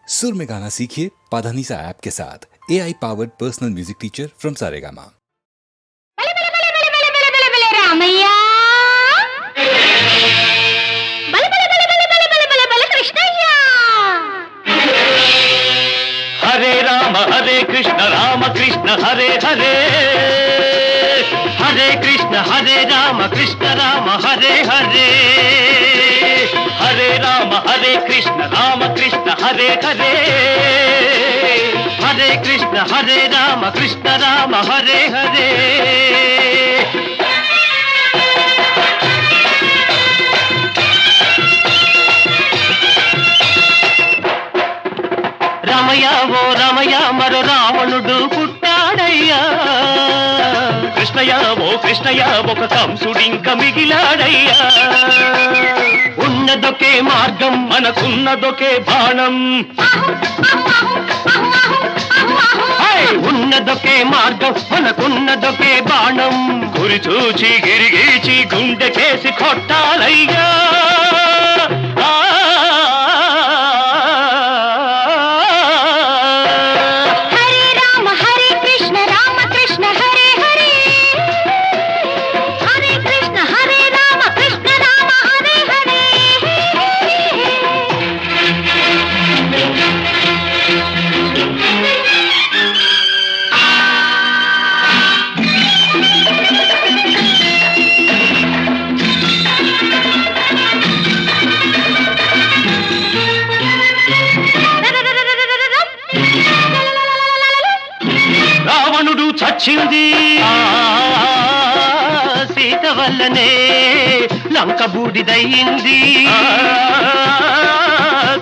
सुर में गाना सीखिए पाधानीसा ऐप के साथ। AI powered personal music teacher from Saregama. Ramayya Krishnayya Hare Rama Hare Krishna Rama Krishna Hare Hare Hare Krishna Hare Rama Krishna Rama Hare Hare Hare Rama Hare Krishna Rama Krishna Hare Hare Hare Krishna Hare Rama Krishna Rama Hare Hare Ramayya ఓ రామయ్య మరో రావణుడు పుట్టాడయ్యా కృష్ణయ్య ఓ కృష్ణయ్య ఒక కంసుడింక మిగిలాడయ్యా ఉన్నదొకే మార్గం మనకున్నదొకే బాణం ఉన్నదొకే మార్గం మనకున్నదొకే బాణం గురి చూచి గిరిగీచి గుండెకేసి కొట్టాలయ్యా చచ్చింది సీత వల్లనే లంక బూడిదయ్యింది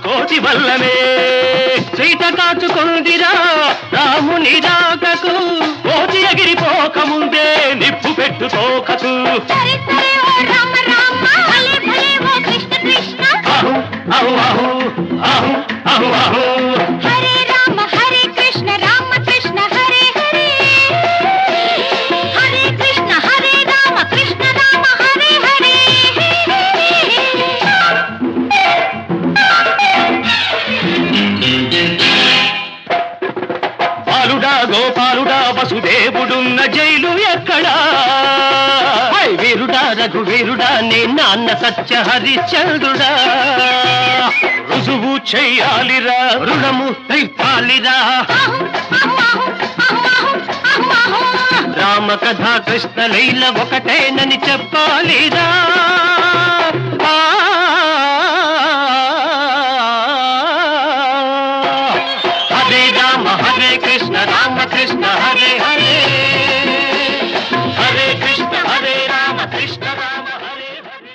కోటి వల్లనే సీత కాచుకుందిరా రాముని రాకకు కోటి ఎగిరిపోకముందే నిప్పు పెట్టు తోకకు అహు అహు అహు అహు అహు అహు గోపాలుడా వసుదేవుడున్న జైలు ఎక్కడా వీరుడా రఘువీరుడా నే నాన్న సత్య హరిశ్చంద్రుడా రుజువు చెయ్యాలిరా రుణము తెప్పాలిరా రామ కథ కృష్ణ లీల ఒకటేనని చెప్పాలిరా హరే రామ హరే కృష్ణ రామ కృష్ణ హరే హరే హరే కృష్ణ హరే రామ కృష్ణ రామ హరే హరే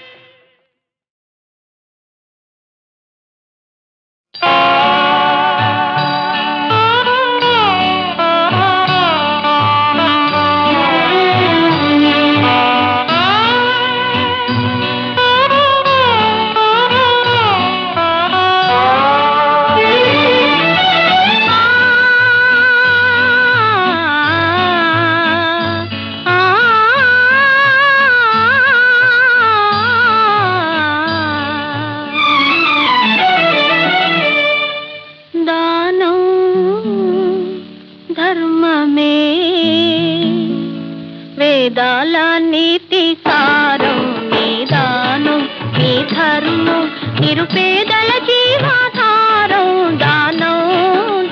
వేదాల నీతి సారం నిదానం నీ ధర్మం నిరుపేదల జీవాధారం దానం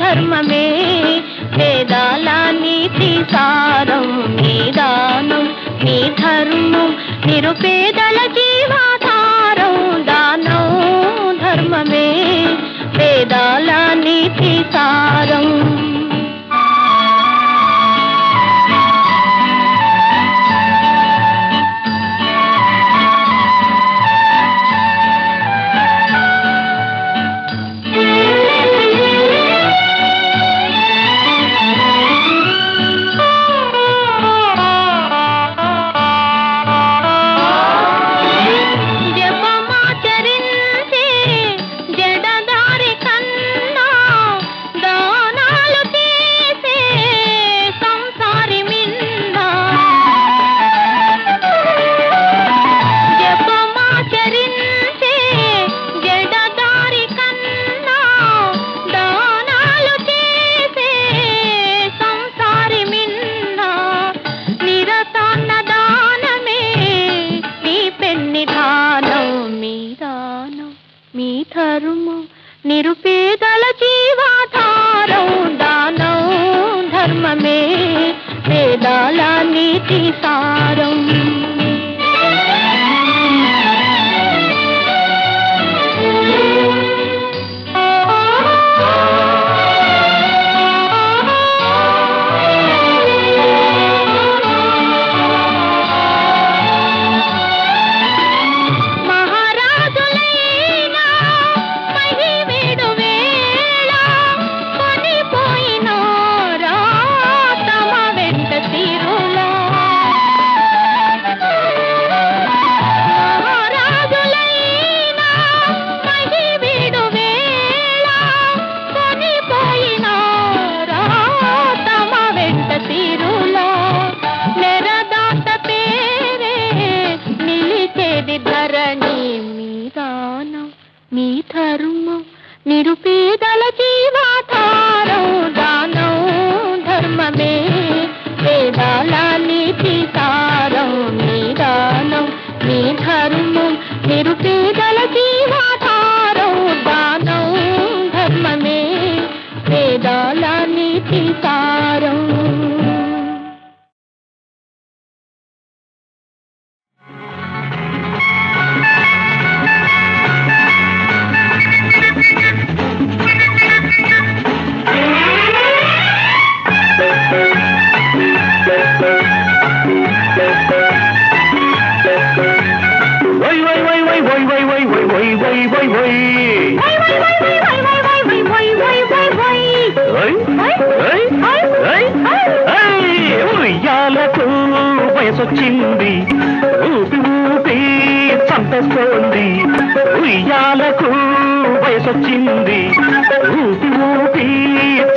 ధర్మమే వేదాల నీతి సారం నిదానం నీ ధర్మం నిరుపేదల జీవాధారం దానం ధర్మమే వేదాల నీతి సారం నిరుపేదల జీవాధారం దానం ధర్మమే వేదాల నీతి సారం. మీ ధర్మం నిరుపేదల జీవాధారం దానం ధర్మమే వేదాల నీతి సారం. మీ దానం మీ ధర్మం నిరుపేదల జీవాధారం దానం ధర్మమే వేదాల నీతి సారం. ఉయ్యాలకు వయసొచ్చింది ఊపి ఊపి చంపేస్తోంది. ఉయ్యాలకు వయసొచ్చింది ఊపి ఊపి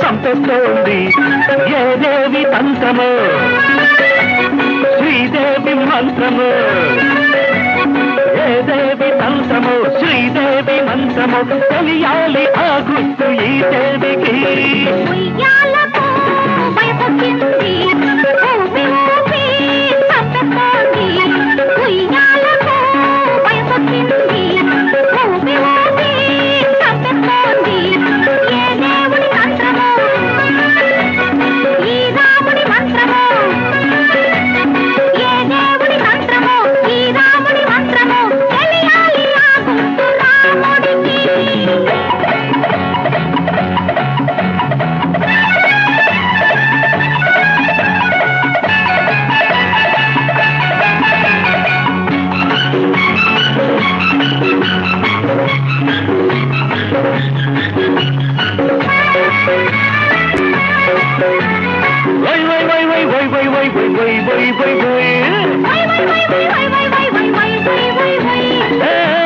చంపేస్తోంది. ఏ దేవి తంత్రము శ్రీదేవి మంత్రము, ఏ దేవి తంత్రము శ్రీదేవి మంత్రము తెలియాలి ఆ గుర్తు ఈ దేవికి. ఉయ్యాలకు వయసొచ్చింది ఊపి ఊపి చంపేస్తోంది. ఉయ్యాలకు వయసొచ్చింది ఊపి ఊపి చంపేస్తోంది. ఏ దేవుడి మంత్రము ఈ రాముడి మంత్రము, ఏ దేవుడి మంత్రము ఈ రాముడి మంత్రము తెలియాలి ఆ గుర్తు రాముడికి.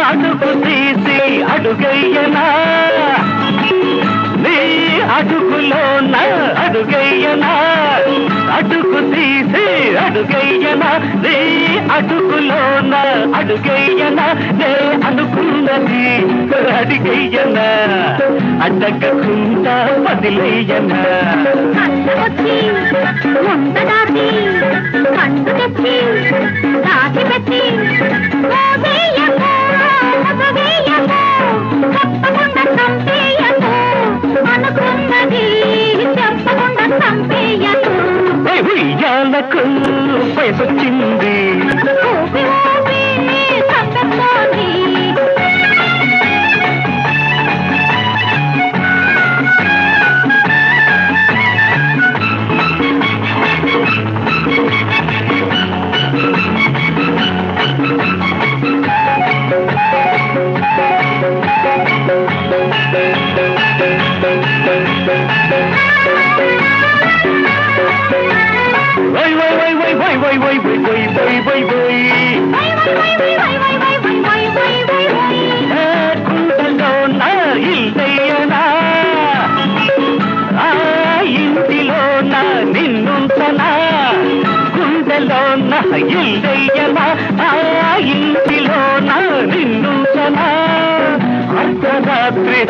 అడుగు తీసి అడుగయ్యనా నీ అడుగులోన అడుగయ్యనా, అడుగు తీసి అడుగయ్యనా నీ అడుగులోన అడుగయ్యనా, నే అనుకున్నది అడిగయ్యనా అడ్డగకుండా వదిలేయనా. వచ్చి ముంద దాటి కండు తెచ్చి దాటి పెట్టి చెప్పకుండా చంపేయకు అనుకున్నది చెప్పకుండా చంపేయకు. ఉయ్యాలకు వయసొచ్చింది ఊపి ఊపి చంపేస్తోంది. కుండలోన ఇల్లయ్యనా ఆ ఇంటిలోన నిన్నుంచనా, గుండెలోన ఇల్లయ్యనా ఆ ఇంటిలోన నిన్నుంచనా. అర్ధరాత్రి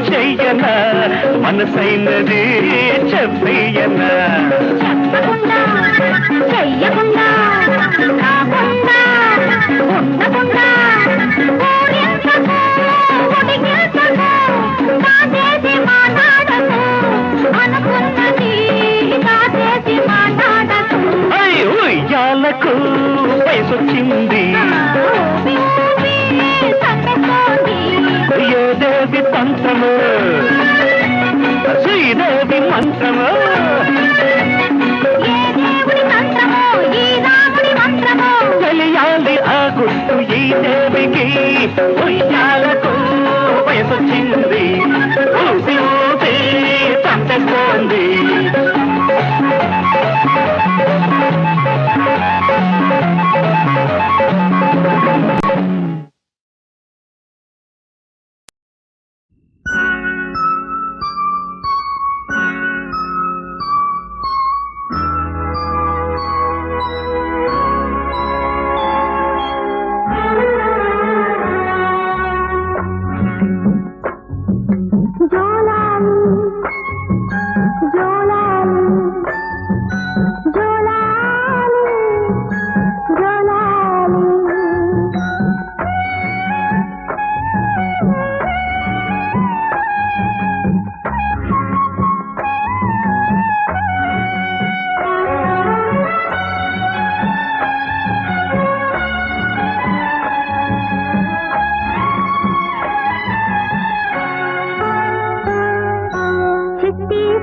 చెయ్యనా మనసైనది చెప్పయ్యనా. చెప్పకుండా చెయ్యకుండా కాకుండా ఉండకుండా ఊరించకు ఉడిగించకు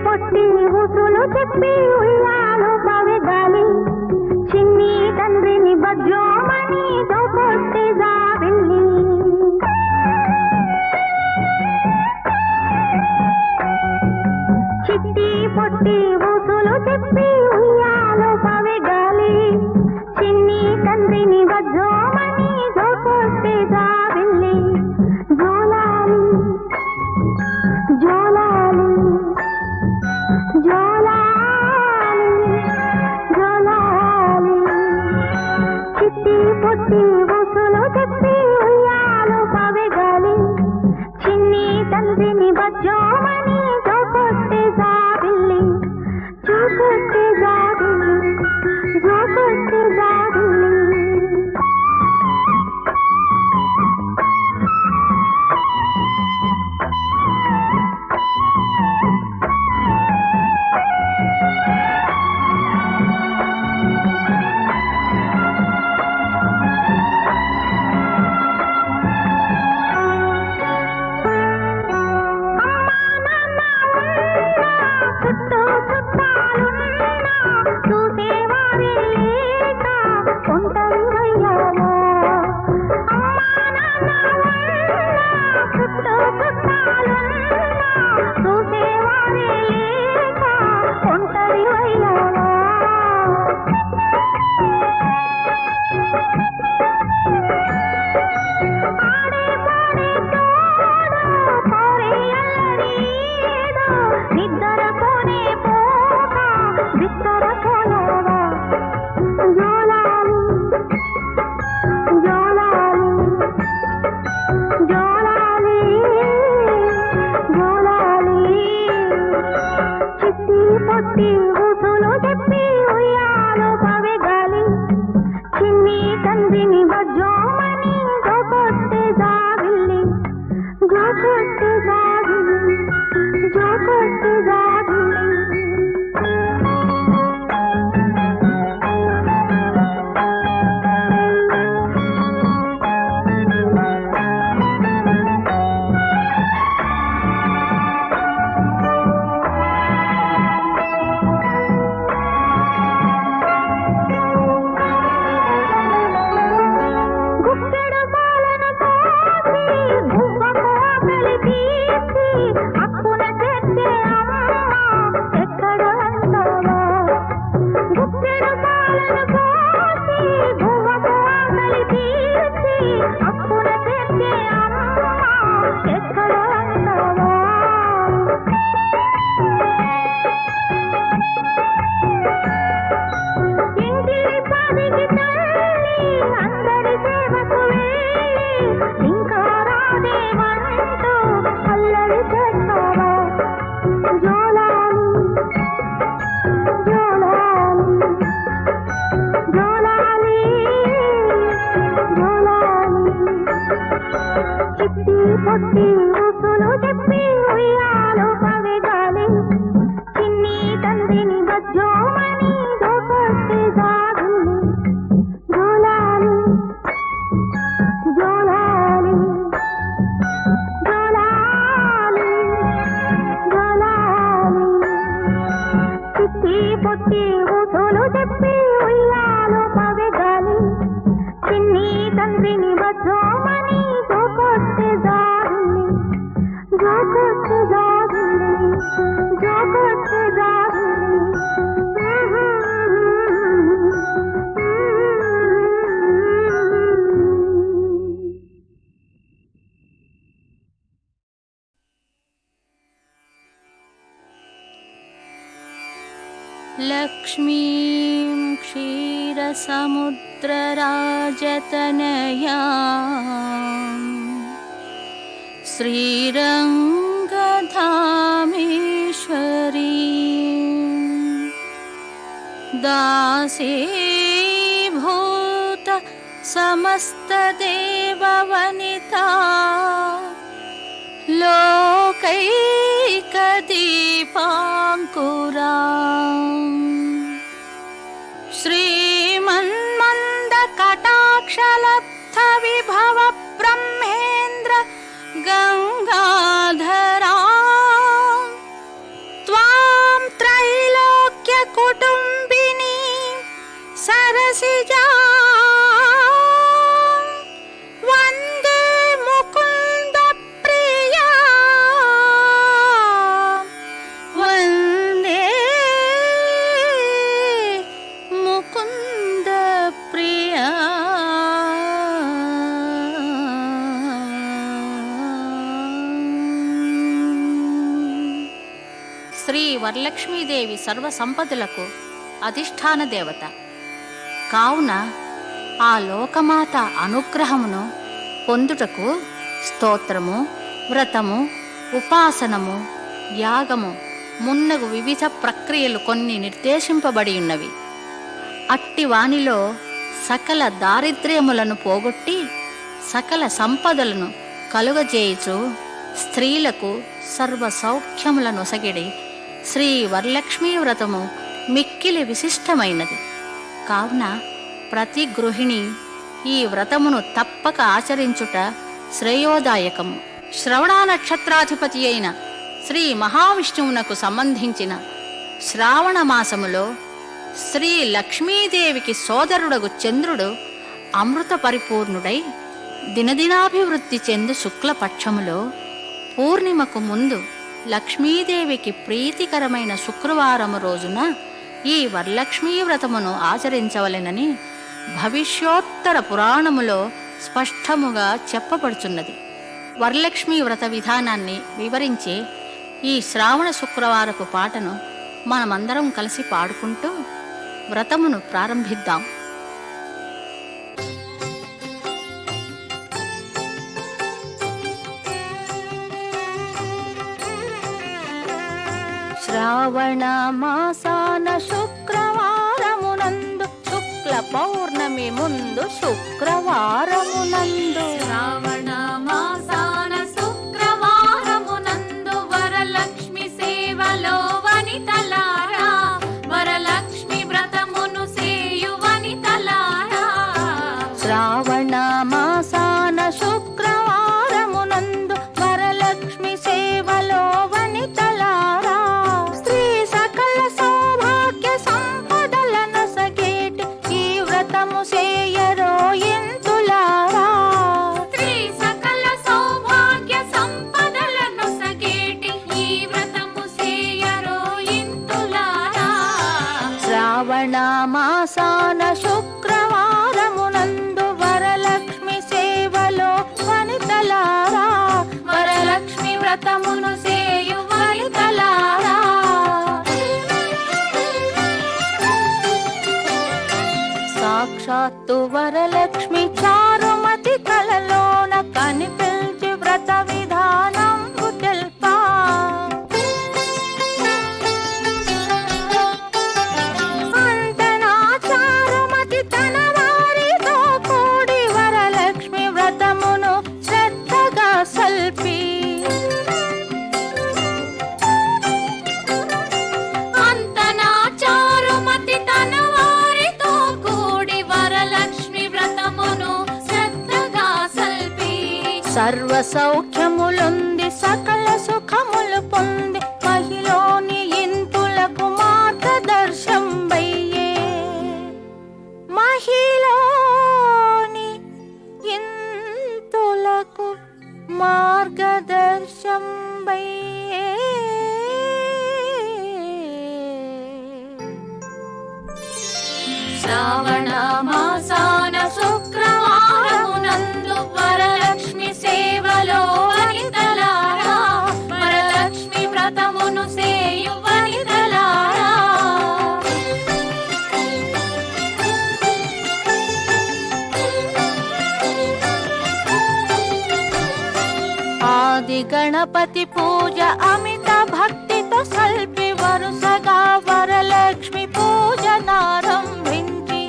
పొట్టి ఊసులు చెప్పి ఉయ్యాలో పవెగాలి చిన్ని తండ్రిని బజ్జోమని దోకొస్తే జాబిల్లి చిట్టి పొట్టి ఊసులు చెప్పి ఉయ్యాలో పవెగాలి చిన్ని తండ్రిని బజ్జోమని దోకొస్తే జాబిల్లి జోలాలి జోలాలి జోలాలి జోలాలి చిట్టి పొట్టి ఊసులు చెప్పి ఉయ్యాలో పవెగాలి చిన్ని తండ్రిని బజ్జోమని జోకొస్తే జాబిల్లి చూకొస్తే జాబిల్లి జోకొస్తే జాబిల్లి చుట్టూ చుట్టాలున్నా చూసేవారే లేక ఒంటరి వయ్యాలా అమ్మా నాన్న ఉన్నా చుట్టూ చుట్టాలున్నా చూసేవారే లేక ఒంటరి వయ్యాలా ఆడే పాడే తోడు కోరే అల్లరి ఏదో నిద్ర పోనే పోక బిత్తర పోయావా జోలాలి జోలాలి జోలాలి జోలాలి చిట్టి పొట్టి ఊసులు చెప్పి ఉయ్యాలో పవెగాలి చిన్ని తండ్రిని బజ్జోమని జోకొస్తే జాబిల్లి జోకొస్తే జాబిల్లి జోకొస్తే జాబిల్లి గుప్పెడు పాలను పోసి గువ్వకు ఆకలి తీర్చి అక్కున తెచ్చే అమ్మ ఎక్కడ అంటావా గుప్పెడు పాలను పోసి గువ్వకు ఆకలి తీర్చి అక్కున తెచ్చే అమ్మ ఎక్కడ అంటావా ఇంటిని పాదికి తల్లి అందరి సేవకు వెళ్ళి ఇంకా రాదేవంటూ అల్లరి చేస్తావా జోలాలి జోలాలి జోలాలి జోలాలి చిట్టి పొట్టి ఊసులు చెప్పి ఉయ్యాలో పవెగాలి చిన్ని తండ్రిని బజ్జోమని జోకొస్తే జాబిల్లి జోలాలి జోలాలి జోలాలి జోలాలి చిట్టి పొట్టి ఊసులు చెప్పి ఉయ్యాలో పవెగాలి చిన్ని తండ్రిని బజ్జోమని జోకొస్తే జాబిల్లి జోకొస్తే జాబిల్లి జోకొస్తే జాబిల్లి लक्ष्मीं क्षीरसमुद्रराजतनयां श्रीरङ्गधामेश्वरीं दासीभूत समस्तदेववनिता लोकैकदीपाङ्कुराम् श्रीमन्मन्दकटाक्षलब्धविभव ब्रह्मेन्द्र गङ्गाधरां त्वां శ్రీ వరలక్ష్మీదేవి సర్వ సంపదలకు అధిష్టాన దేవత కావున ఆ లోకమాత అనుగ్రహమును పొందుటకు స్తోత్రము, వ్రతము, ఉపాసనము, యాగము మున్నగు వివిధ ప్రక్రియలు కొన్ని నిర్దేశింపబడి ఉన్నవి. అట్టి వానిలో సకల దారిద్ర్యములను పోగొట్టి సకల సంపదలను కలుగజేయుచు స్త్రీలకు సర్వ సౌఖ్యములను ఒసగిడి శ్రీ వరలక్ష్మీ వ్రతము మిక్కిలి విశిష్టమైనది. కావున ప్రతి గృహిణి ఈ వ్రతమును తప్పక ఆచరించుట శ్రేయోదాయకము. శ్రవణ నక్షత్రాధిపతి అయిన శ్రీ మహావిష్ణువునకు సంబంధించిన శ్రావణ మాసములో శ్రీ లక్ష్మీదేవికి సోదరుడగు చంద్రుడు అమృత పరిపూర్ణుడై దినదినాభివృద్ధి చెందు శుక్లపక్షములో పూర్ణిమకు ముందు లక్ష్మీదేవికి ప్రీతికరమైన శుక్రవారము రోజున ఈ వరలక్ష్మీ వ్రతమును ఆచరించవలెనని భవిష్యోత్తర పురాణములో స్పష్టముగా చెప్పబడుచున్నది. వరలక్ష్మీ వ్రత విధానాన్ని వివరించే ఈ శ్రావణ శుక్రవారపు పాటను మనమందరం కలిసి పాడుకుంటూ వ్రతమును ప్రారంభిద్దాం. శ్రావణ మాసాన శుక్రవారమునందు శుక్ల పౌర్ణమి ముందు శుక్రవారమునందు శ్రావణ మాసాన శుక్రవారమునందు వరలక్ష్మి సేవలో వనితలారా వరలక్ష్మి వ్రతమును సేయు వనితలారా. శ్రావణ మాసాన శుక్రవారమునందు వరలక్ష్మి సేవలో వనితలారా స్త్రీ సకల సౌభాగ్య సంపదలను సగేటి ఈ వ్రతము సేయరో ఎంతులారా. స్త్రీ సకల సౌభాగ్య సంపదలను సగేటి ఈ వ్రతము సేయరో ఇంతులారా. శ్రావణ మాసాన శుక్రవారమునందు వరలక్ష్మి సేవలో వనితలారా వరలక్ష్మి వ్రతమును సేయు వనితలారా. సాక్షాత్తు వరలక్ష్మి చారుమతి కలలోన కనిపించి వ్రత విధానం తెల్పా. అంతనా చారుమతి తన వారితో కూడి వరలక్ష్మి వ్రతమును శ్రద్ధగా సల్పి అంతనా చారుమతి తన వారితో కూడి వరలక్ష్మి వ్రతమును శ్రద్ధగా సల్పి సర్వ సౌఖ్యములుంది సకల సుఖములు పొంది మహిలోని ఇంతులకు మార్గదర్శం వయ్యే. మహిలోని ఇంతులకు మార్గదర్శం వయ్యే. శ్రావణ మాసాన శుక్రవారమునందు వరలక్ష్మి సేవలో వనితలారా వరలక్ష్మి వ్రతమును సేయు వనితలారా. ఆది గణపతి పూజ అమిత భక్తితో సల్పి వరుసగా వరలక్ష్మి పూజనారంభించి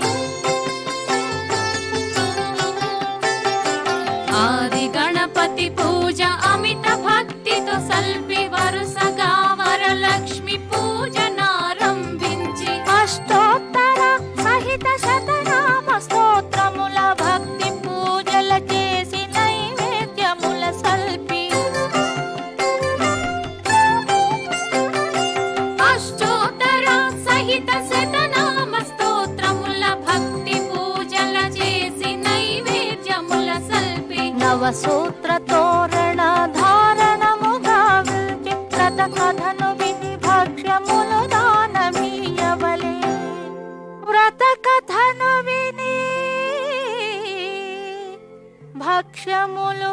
ఆది గణపతి పూజ అమిత భక్తితో సల్పి వరుసగా వరలక్ష్మి పూజనారంభించి అష్టోత్తర సహిత శతనామ స్తోత్రముల భక్తి పూజల చేసి నైవేద్యముల సల్పి అష్టోత్తర సహిత శతనామ స్తోత్రముల భక్తి పూజల చేసి నైవేద్యముల సల్పి నవసూత్ర తోరణ ధారణముగా విల్చి వ్రత కథను విని భక్ష్యములు దానమీయవలే. వ్రత కథను విని భక్ష్యములు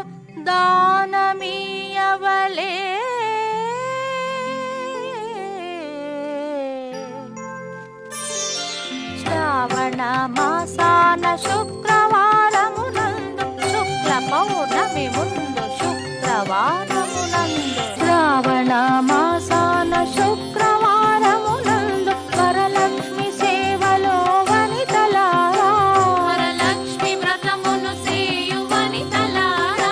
దానమీయవలే. శ్రావణ మాసాన శుక్రవారమునందు శుక్ల పౌర్ణమి ముందు శుక్రవారమునందు శ్రావణ మాసాన శుక్రవారమునందు వరలక్ష్మి సేవలో వనితలారా వరలక్ష్మి వ్రతమును చేయు వనితలారా.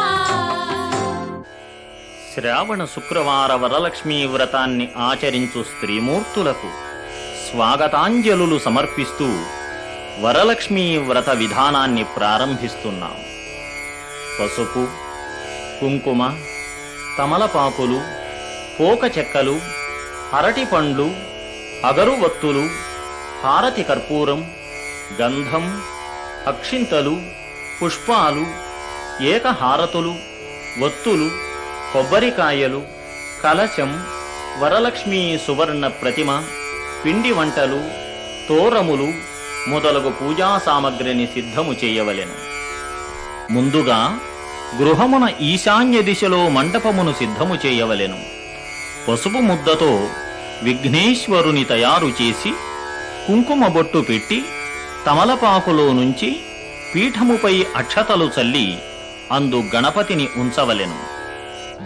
శ్రావణ శుక్రవార వరలక్ష్మీ వ్రతాన్ని ఆచరించు స్త్రీమూర్తులకు స్వాగతాంజలులు సమర్పిస్తూ వరలక్ష్మీ వ్రత విధానాన్ని ప్రారంభిస్తున్నాం. పసుపు, కుంకుమ, తమలపాకులు, పోక చెక్కలు, అరటిపండ్లు, అగరువత్తులు, హారతి కర్పూరం, గంధం, అక్షింతలు, పుష్పాలు, ఏకహారతులు, ఒత్తులు, కొబ్బరికాయలు, కలశం, వరలక్ష్మీ సువర్ణ ప్రతిమ, పిండి వంటలు, తోరములు మొదలగు పూజా సామగ్రిని సిద్ధము చేయవలెను. ముందుగా గృహమున ఈశాన్య దిశలో మండపమును సిద్ధము చేయవలెను. పసుపు ముద్దతో విఘ్నేశ్వరుని తయారు చేసి కుంకుమ బొట్టు పెట్టి తమలపాకులో నుంచి పీఠముపై అక్షతలు చల్లి అందు గణపతిని ఉంచవలెను.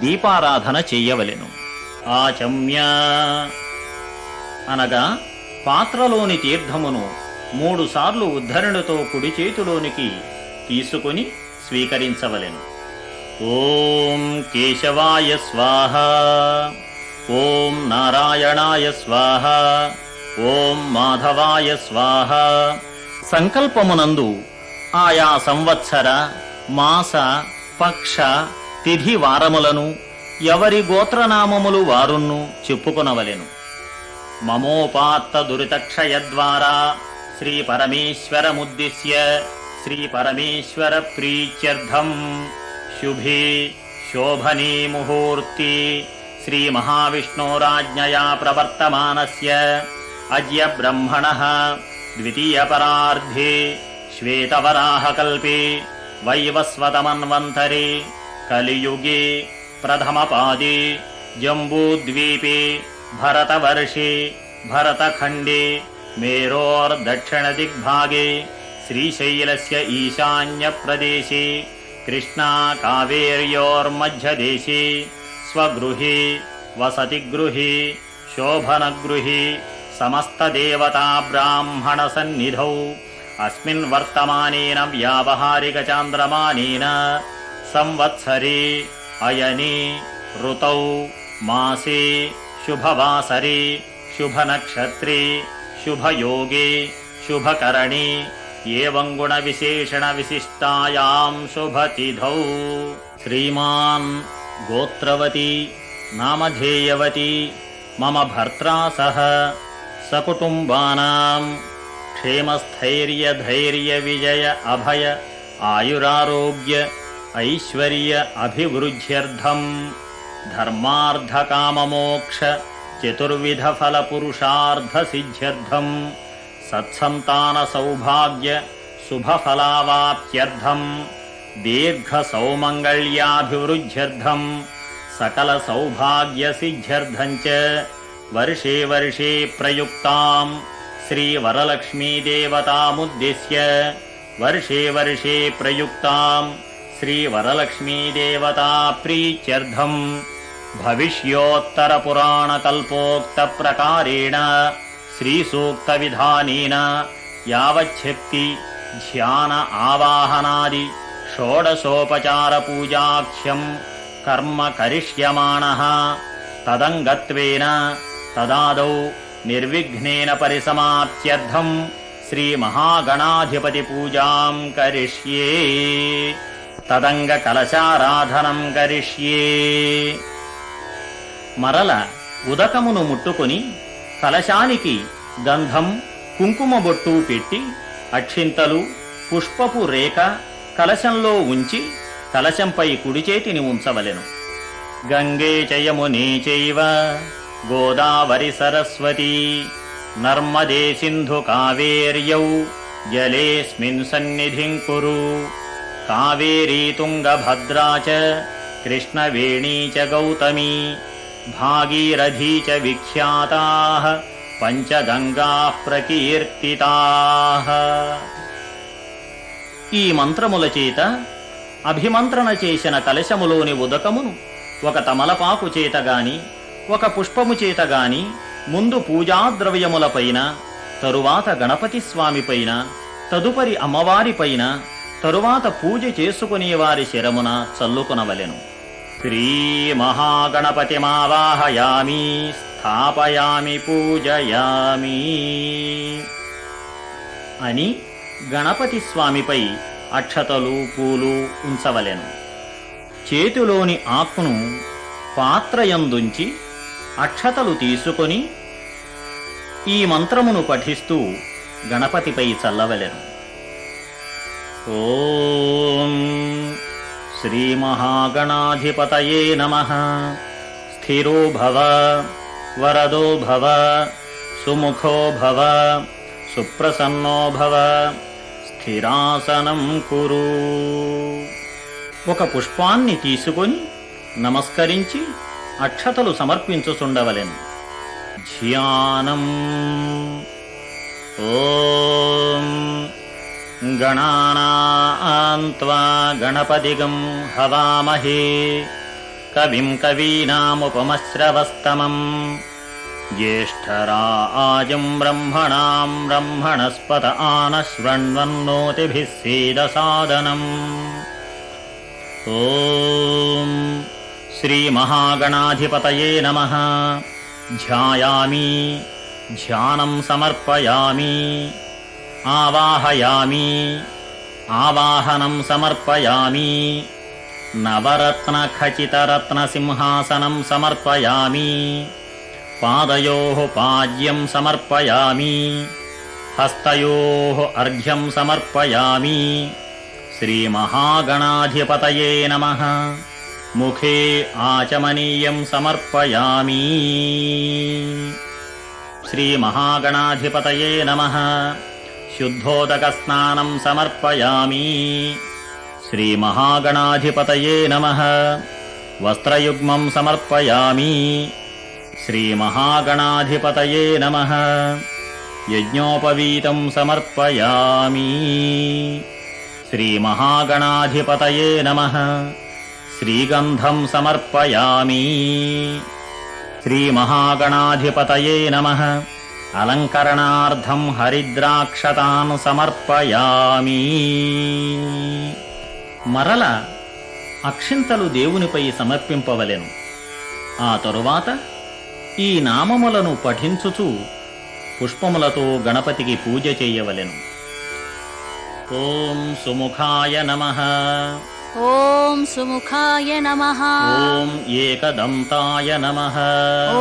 దీపారాధన చెయ్యవలెను. ఆచమ్య అనగా పాత్రలోని తీర్థమును 3 సార్లు ఉద్ధరణతో కుడి చేతిలోనికి తీసుకుని స్వీకరించవలెను. ఓం కేశవాయ స్వాహ, ఓం నారాయణాయ స్వాహ, ఓం మాధవాయ స్వాహ. సంకల్పమునందు ఆయా సంవత్సర, మాస, పక్ష, తిథి వారములను ఎవరి గోత్రనామములు వారును చెప్పుకొనవలెను. మమోపాత్త దురితక్షయద్వారా శ్రీ పరమేశ్వరముద్దిశ్య శ్రీ పరమేశ్వర ప్రీత్యర్థం శుభే శోభనే ముహూర్తే శ్రీ మహావిష్ణోరాజ్ఞయా ప్రవర్తమానస్య అద్య బ్రహ్మణః ద్వితీయపరార్ధే శ్వేతవరాహకల్పే వైవస్వతమన్వంతరే కలియుగే ప్రథమపాదే జంబూద్వీపే భరతవర్షే భరతఖండే మేరోర్దక్షిణదిగ్భాగే శ్రీశైలస్య ఈశాన్యప్రదేశే కృష్ణా కావేర్యోర్మధ్యదేశే స్వగృహే వసతిగృహే శోభనగృహే సమస్తదేవతా బ్రాహ్మణ సన్నిధౌ అస్మిన్ వర్తమానేన వ్యావహారికచాంద్రమానేన సంవత్సరే అయనే ఋతౌ మాసే శుభవాసరే శుభనక్షత్రే శుభయోగే శుభకరణే ఏవం గుణ విశేషణ విశిష్టాయాం శుభతిథౌ. శ్రీమాన్ గోత్రవతి నామధేయవతి మమ భర్త్రా సహ సకుటుంబానాం క్షేమస్థైర్య ధైర్య విజయ అభయ ఆయురారోగ్య ఐశ్వర్య అభివృద్ధ్యర్థం ధర్మార్థకామమోక్ష చతుర్విధ ఫల పురుషార్థ సిద్ధ్యర్థం సత్సంతాన సౌభాగ్య శుభఫలావాప్త్యర్థం దీర్ఘ సౌమంగళ్యాభివృద్ధ్యర్థం సకల సౌభాగ్య సిద్ధ్యర్థం చ వర్షే వర్షే ప్రయుక్తాం శ్రీ వరలక్ష్మీ దేవతాముద్దిశ్య వర్షే వర్షే ప్రయుక్తాం శ్రీ వరలక్ష్మీ దేవతా ప్రీత్యర్థం భవిష్యోత్తర పురాణ కల్పోక్త ప్రకారేణ శ్రీ సూక్త విధానేన యావచ్ఛక్తి ధ్యాన ఆవాహనాది షోడశోపచార పూజాఖ్యం కర్మ కరిష్యమాణః తదంగత్వేన తదాదౌ నిర్విఘ్నేన పరిసమాప్త్యర్థం శ్రీ మహాగణాధిపతి పూజాం కరిష్యే తదంగ కలశారాధనం కరిష్యే. మరల ఉదకమును ముట్టుకొని కలశానికి గంధం కుంకుమ బొట్టు పెట్టి అక్షింతలు పుష్పపు రేఖ కలశంలో ఉంచి కలశంపై కుడి చేతిని ఉంచవలెను. గంగే చయమునే చైవ గోదావరి సరస్వతి నర్మదే సింధు కావేర్యౌ జలేస్మిన్ సన్నిధిం కురు కావేరీ తుంగభద్రా చ కృష్ణవేణీ చ గౌతమీ భాగీరథీ చ విఖ్యాతాః పంచగంగా ప్రకీర్తితాః. ఈ మంత్రముల చేత అభిమంత్రణ చేసిన కలశములోని ఉదకమును ఒక తమలపాకు చేత గాని ఒక పుష్పము చేత గాని ముందు పూజాద్రవ్యములపైన, తరువాత గణపతి స్వామిపైన, తదుపరి అమ్మవారిపైన, తరువాత పూజ చేసుకునేవారి శిరమున చల్లుకొనవలెను. శ్రీ మహాగణపతిమావాహయామి స్థాపయామి పూజయామి అని గణపతి స్వామిపై అక్షతలు పూలు ఉంచవలెను. చేతిలోని ఆకును పాత్రయందుంచి అక్షతలు తీసుకొని ఈ మంత్రమును పఠిస్తూ గణపతిపై చల్లవలెను. ఓం శ్రీ మహాగణాధిపతయే నమః. స్థిరో భవ, వరదో భవ, సుముఖో భవ, సుప్రసన్నో భవ, స్థిరాసనం కురు. ఒక పుష్పాన్ని తీసుకొని నమస్కరించి అక్షతలు సమర్పించుచుండవలెను. ధ్యానం. ఓం గణానాం త్వా గణపతిగం హవామహే కవిం కవీనాముపమశ్రవస్తమం జ్యేష్ఠరాజం బ్రహ్మణాం బ్రహ్మణస్పత ఆనశృణ్వన్నోతిభిः సేదసాదనం. ఓం శ్రీ మహాగణాధిపతయే నమః. ధ్యాయామి, ధ్యానం సమర్పయామి, ఆవాహయామి, ఆవాహనం సమర్పయామి, నవరత్నఖచితరత్నసింహాసనం సమర్పయామి, పాదయోః పాద్యం సమర్పయామి, హస్తయోః అర్ఘ్యం సమర్పయామి. శ్రీ మహాగణాధిపతయే నమః. ముఖే ఆచమనీయం సమర్పయామి. శ్రీ మహాగణాధిపతయే నమః. శుద్ధోదక స్నానం సమర్పయామి. శ్రీ మహాగణాధిపతయే నమః. వస్త్రయుగ్మం సమర్పయామి. శ్రీ మహాగణాధిపతయే నమః. యజ్ఞోపవీతం సమర్పయామి. శ్రీ మహాగణాధిపతయే నమః. శ్రీగంధం సమర్పయామి. శ్రీ మహాగణాధిపతయే నమః. అలంకరణార్థం హరిద్రాక్షతాన్ సమర్పయామి. మరల అక్షింతలు దేవునిపై సమర్పింపవలెను. ఆ తరువాత ఈ నామములను పఠించుచు పుష్పములతో గణపతికి పూజ చేయవలెను. ఓం సుముఖాయ నమః. ఓం సుముఖాయ నమః. ఓం ఏకదంతాయ నమః.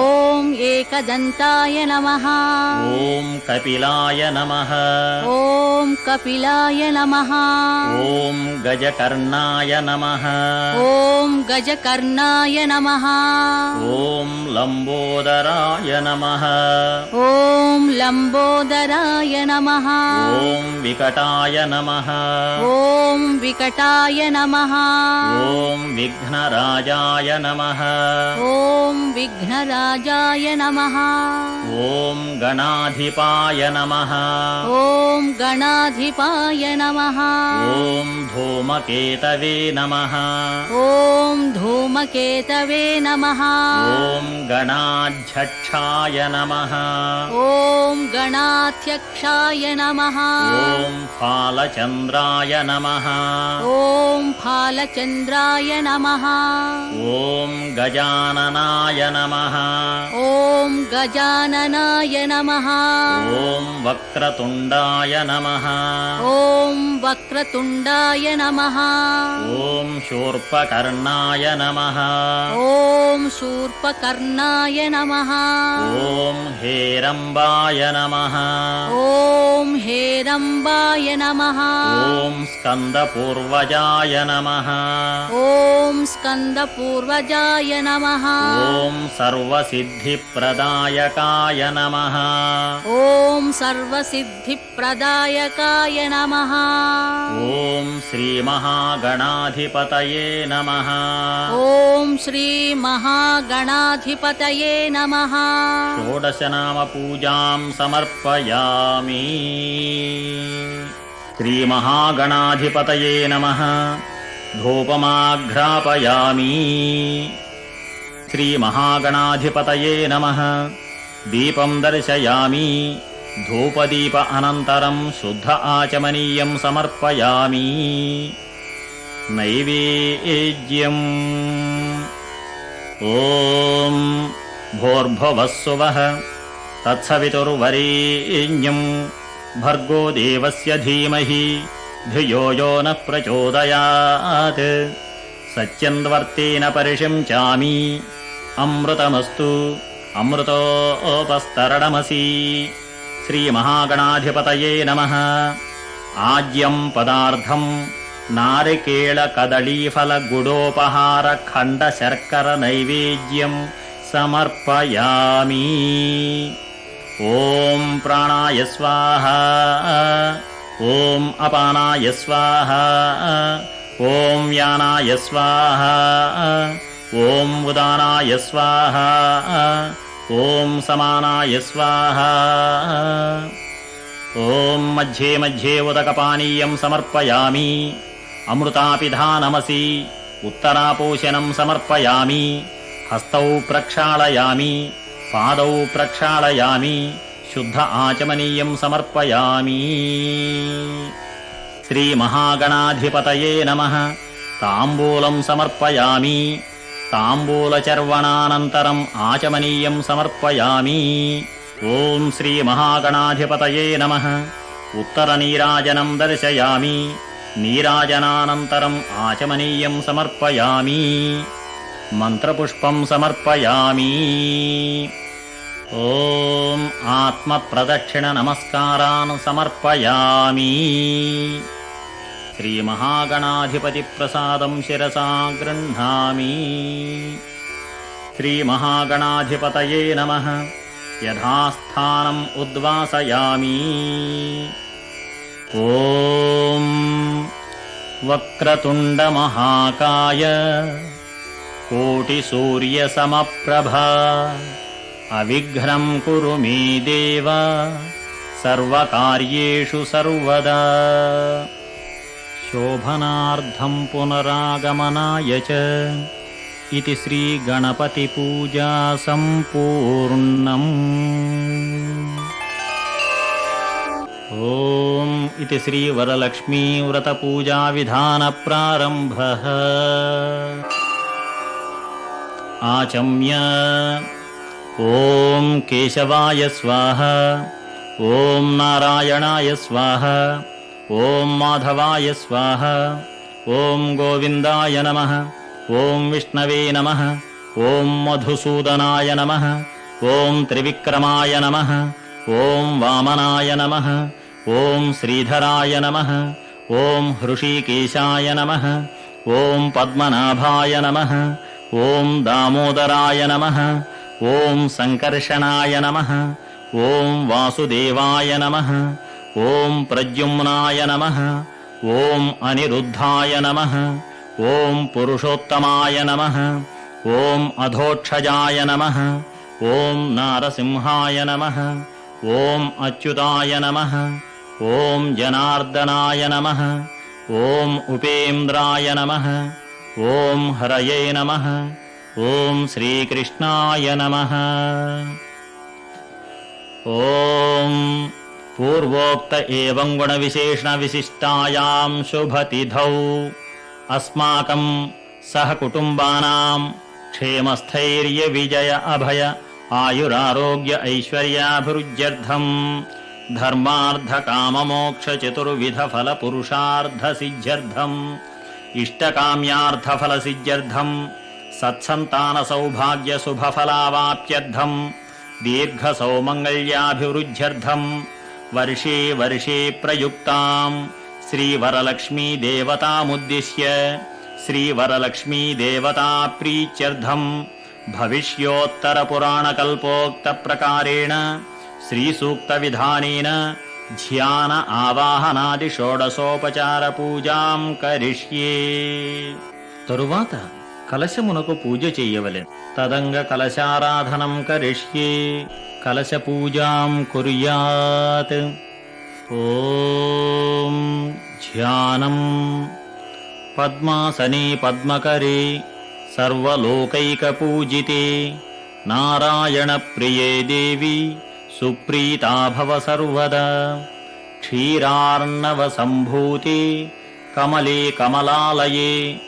ఓం ఏకదంతాయ నమః. ఓం కపిలాయ నమః. ఓం కపిలాయ నమః. ఓం గజకర్ణాయ నమః. ఓం గజకర్ణాయ నమః. ఓం లంబోదరాయ నమః. ఓం లంబోదరాయ నమః. ఓం వికటాయ నమః. ఓం వికటాయ నమః. ఓం విఘ్నరాజాయ నమః. ఓం విఘ్నరాజాయ నమః. ఓం గణాధిపాయ నమః. ఓం గణాధిపాయ నమః. ఓం ధూమకేతవే నమః. ఓం ధూమకేతవే నమః. ఓం గణాధ్యక్షాయ నమః. ఓం గణాధ్యక్షాయ నమః. ఓం ఫాలచంద్రాయ నమః. ఓం ఫాలచంద్రాయ నమః. ఓం గజాననాయ నమః. ఓం గజాననాయ నమః. ఓం వక్రతుండాయ నమః. ఓం వక్రతుండాయ నమః. ఓం శూర్పకర్ణాయ నమః. ఓం శూర్పకర్ణాయ నమః. ఓం హేరంబాయ నమః. ఓం హేరంబాయ నమః. ఓం స్కందపూర్వజాయ నమః. ఓం స్కందపూర్వజాయ నమః. ఓం సర్వసిద్ధిప్రదాయ వినాయకాయ నమః. ఓం సర్వసిద్ధిప్రదాయకాయ నమః. ఓం శ్రీ మహాగణాధిపతయే నమః. ఓం శ్రీ మహాగణాధిపతయే నమః. షోడశనామ పూజాం సమర్పయామి. శ్రీ మహాగణాధిపతయే నమః. ధూపమాఘ్రాపయామి. శ్రీ మహాగణాధిపతయే నమః. దీపం దర్శయామి. ధూపదీప అనంతరం శుద్ధ ఆచమనీయం సమర్పయామి. నైవేద్యం ఓం భూర్భువస్సువః తత్సవితుర్వరేణ్యం భర్గో దేవస్య ధీమహి ధియో యో నః ప్రచోదయాత్. సత్యంవర్తేన పరిశంచామి. అమృతమస్తు అమృతోపస్తరణమసి. శ్రీ మహాగణాధిపతయే నమః. ఆజ్యం పదార్థం నారికేళ కదళీఫల గుడోపహార ఖండ శర్కర నైవేద్యం సమర్పయామి. ఓం ప్రాణాయ స్వాహా. ఓం అపానాయ స్వాహా. ఓం యానాయ స్వాహా. ఓం ఉదానాయ స్వాహా. ఓం సమానాయ స్వాహా. ఓం మధ్యే మధ్యే ఉదకపానీయం సమర్పయామి. అమృతాపిధానమసి. ఉత్తరాపోషణం సమర్పయామి. హస్తౌ ప్రక్షాళయామి. పాదౌ ప్రక్షాళయామి. శుద్ధ ఆచమనీయం సమర్పయామి. శ్రీ మహాగణాధిపతయే నమః. తాంబూలం సమర్పయామి. తాంబూలచర్వణానంతరం ఆచమనీయం సమర్పయామి. ఓం శ్రీ మహాగణాధిపతయే నమః. ఉత్తరనీరాజనం దర్శయామి. నీరాజనానంతరం ఆచమనీయం సమర్పయామి. మంత్రపుష్పం సమర్పయామి. ఓం ఆత్మప్రదక్షిణ నమస్కారాన్ సమర్పయామి. శ్రీ మహాగణాధిపతి ప్రసాదం శిరసా గృహ్ణామి. శ్రీ మహాగణాధిపతయే నమః. యథాస్థానం ఉద్వాసయామి. ఓం వక్రతుండ మహాకాయ కోటిసూర్యసమప్రభా అవిఘ్నం కురు మే దేవ సర్వకార్యేషు సర్వదా. శోభనార్థం పునరాగమనాయ చ ఇతి శ్రీ గణపతి పూజా సంపూర్ణం. ఓం ఇతి శ్రీ వరలక్ష్మీ వ్రత పూజా విధాన ప్రారంభః. ఆచమ్య ఓం కేశవాయ స్వాహ. ఓం నారాయణాయ స్వాహ. ఓం మాధవాయ స్వాహ. ఓం గోవిందాయ నమః. ఓం విష్ణవే నమః. ఓం మధుసూదనాయ నమః. ఓం త్రివిక్రమాయ నమః. ఓం వామనాయ నమః. ఓం శ్రీధరాయ నమః. ఓం హృషీకేశాయ నమః. ఓం పద్మనాభాయ నమః. ఓం దామోదరాయ నమః. ఓం సంకర్షణాయ నమః. ఓం వాసుదేవాయ నమః. ఓం ప్రద్యుమ్నాయ నమః. ఓం అనిరుద్ధాయ నమః. ఓం పురుషోత్తమాయ నమః. ఓం అధోక్షజాయ నమః. ఓం నారసింహాయ నమః. ఓం అచ్యుతాయ నమః. ఓం జనార్దనాయ నమః. ఓం ఉపేంద్రాయ నమః. ఓం హరయే నమః. ఓం శ్రీకృష్ణాయ నమః. ఓం పూర్వోక్త ఏవం గుణ విశేషణ విశిష్టాయాం శుభతిథౌ అస్మాకం సహ కుటుంబానాం క్షేమస్థైర్య విజయ అభయ ఆయురారోగ్య ఐశ్వర్యాభివృద్ధ్యర్థం ధర్మార్థ కామమోక్ష చతుర్విధ ఫల పురుషార్థ సిద్ధ్యర్థం ఇష్టకామ్యార్థ ఫల సిద్ధ్యర్థం సత్సంతాన సౌభాగ్య శుభఫలావాప్త్యర్థం దీర్ఘ సౌమంగళ్యాభివృద్ధ్యర్థం వర్షే వర్షే ప్రయుక్తాం శ్రీవరలక్ష్మీ దేవతాముద్దిశ్య శ్రీవరలక్ష్మీ దేవతా ప్రీత్యర్థం भविष्योत्तरपुराणकल्पोक्तप्रकारेण श्रीसूक्तविधानेन ధ్యాన ఆవాహనాది షోడశోపచార పూజాం కరిష్యే. తరువాత కలశమునకు పూజ చెయ్యవలెను. తదంగ కలశారాధనం కరిష్యే. కలశ పూజాం కుర్యాత్. ఓం ధ్యానం. పద్మాసనే పద్మకరే సర్వలోకైకపూజితే నారాయణ ప్రియే దేవి సుప్రీతా భవ సర్వదా. క్షీరార్ణవ సంభూతే కమలే కమలాలయే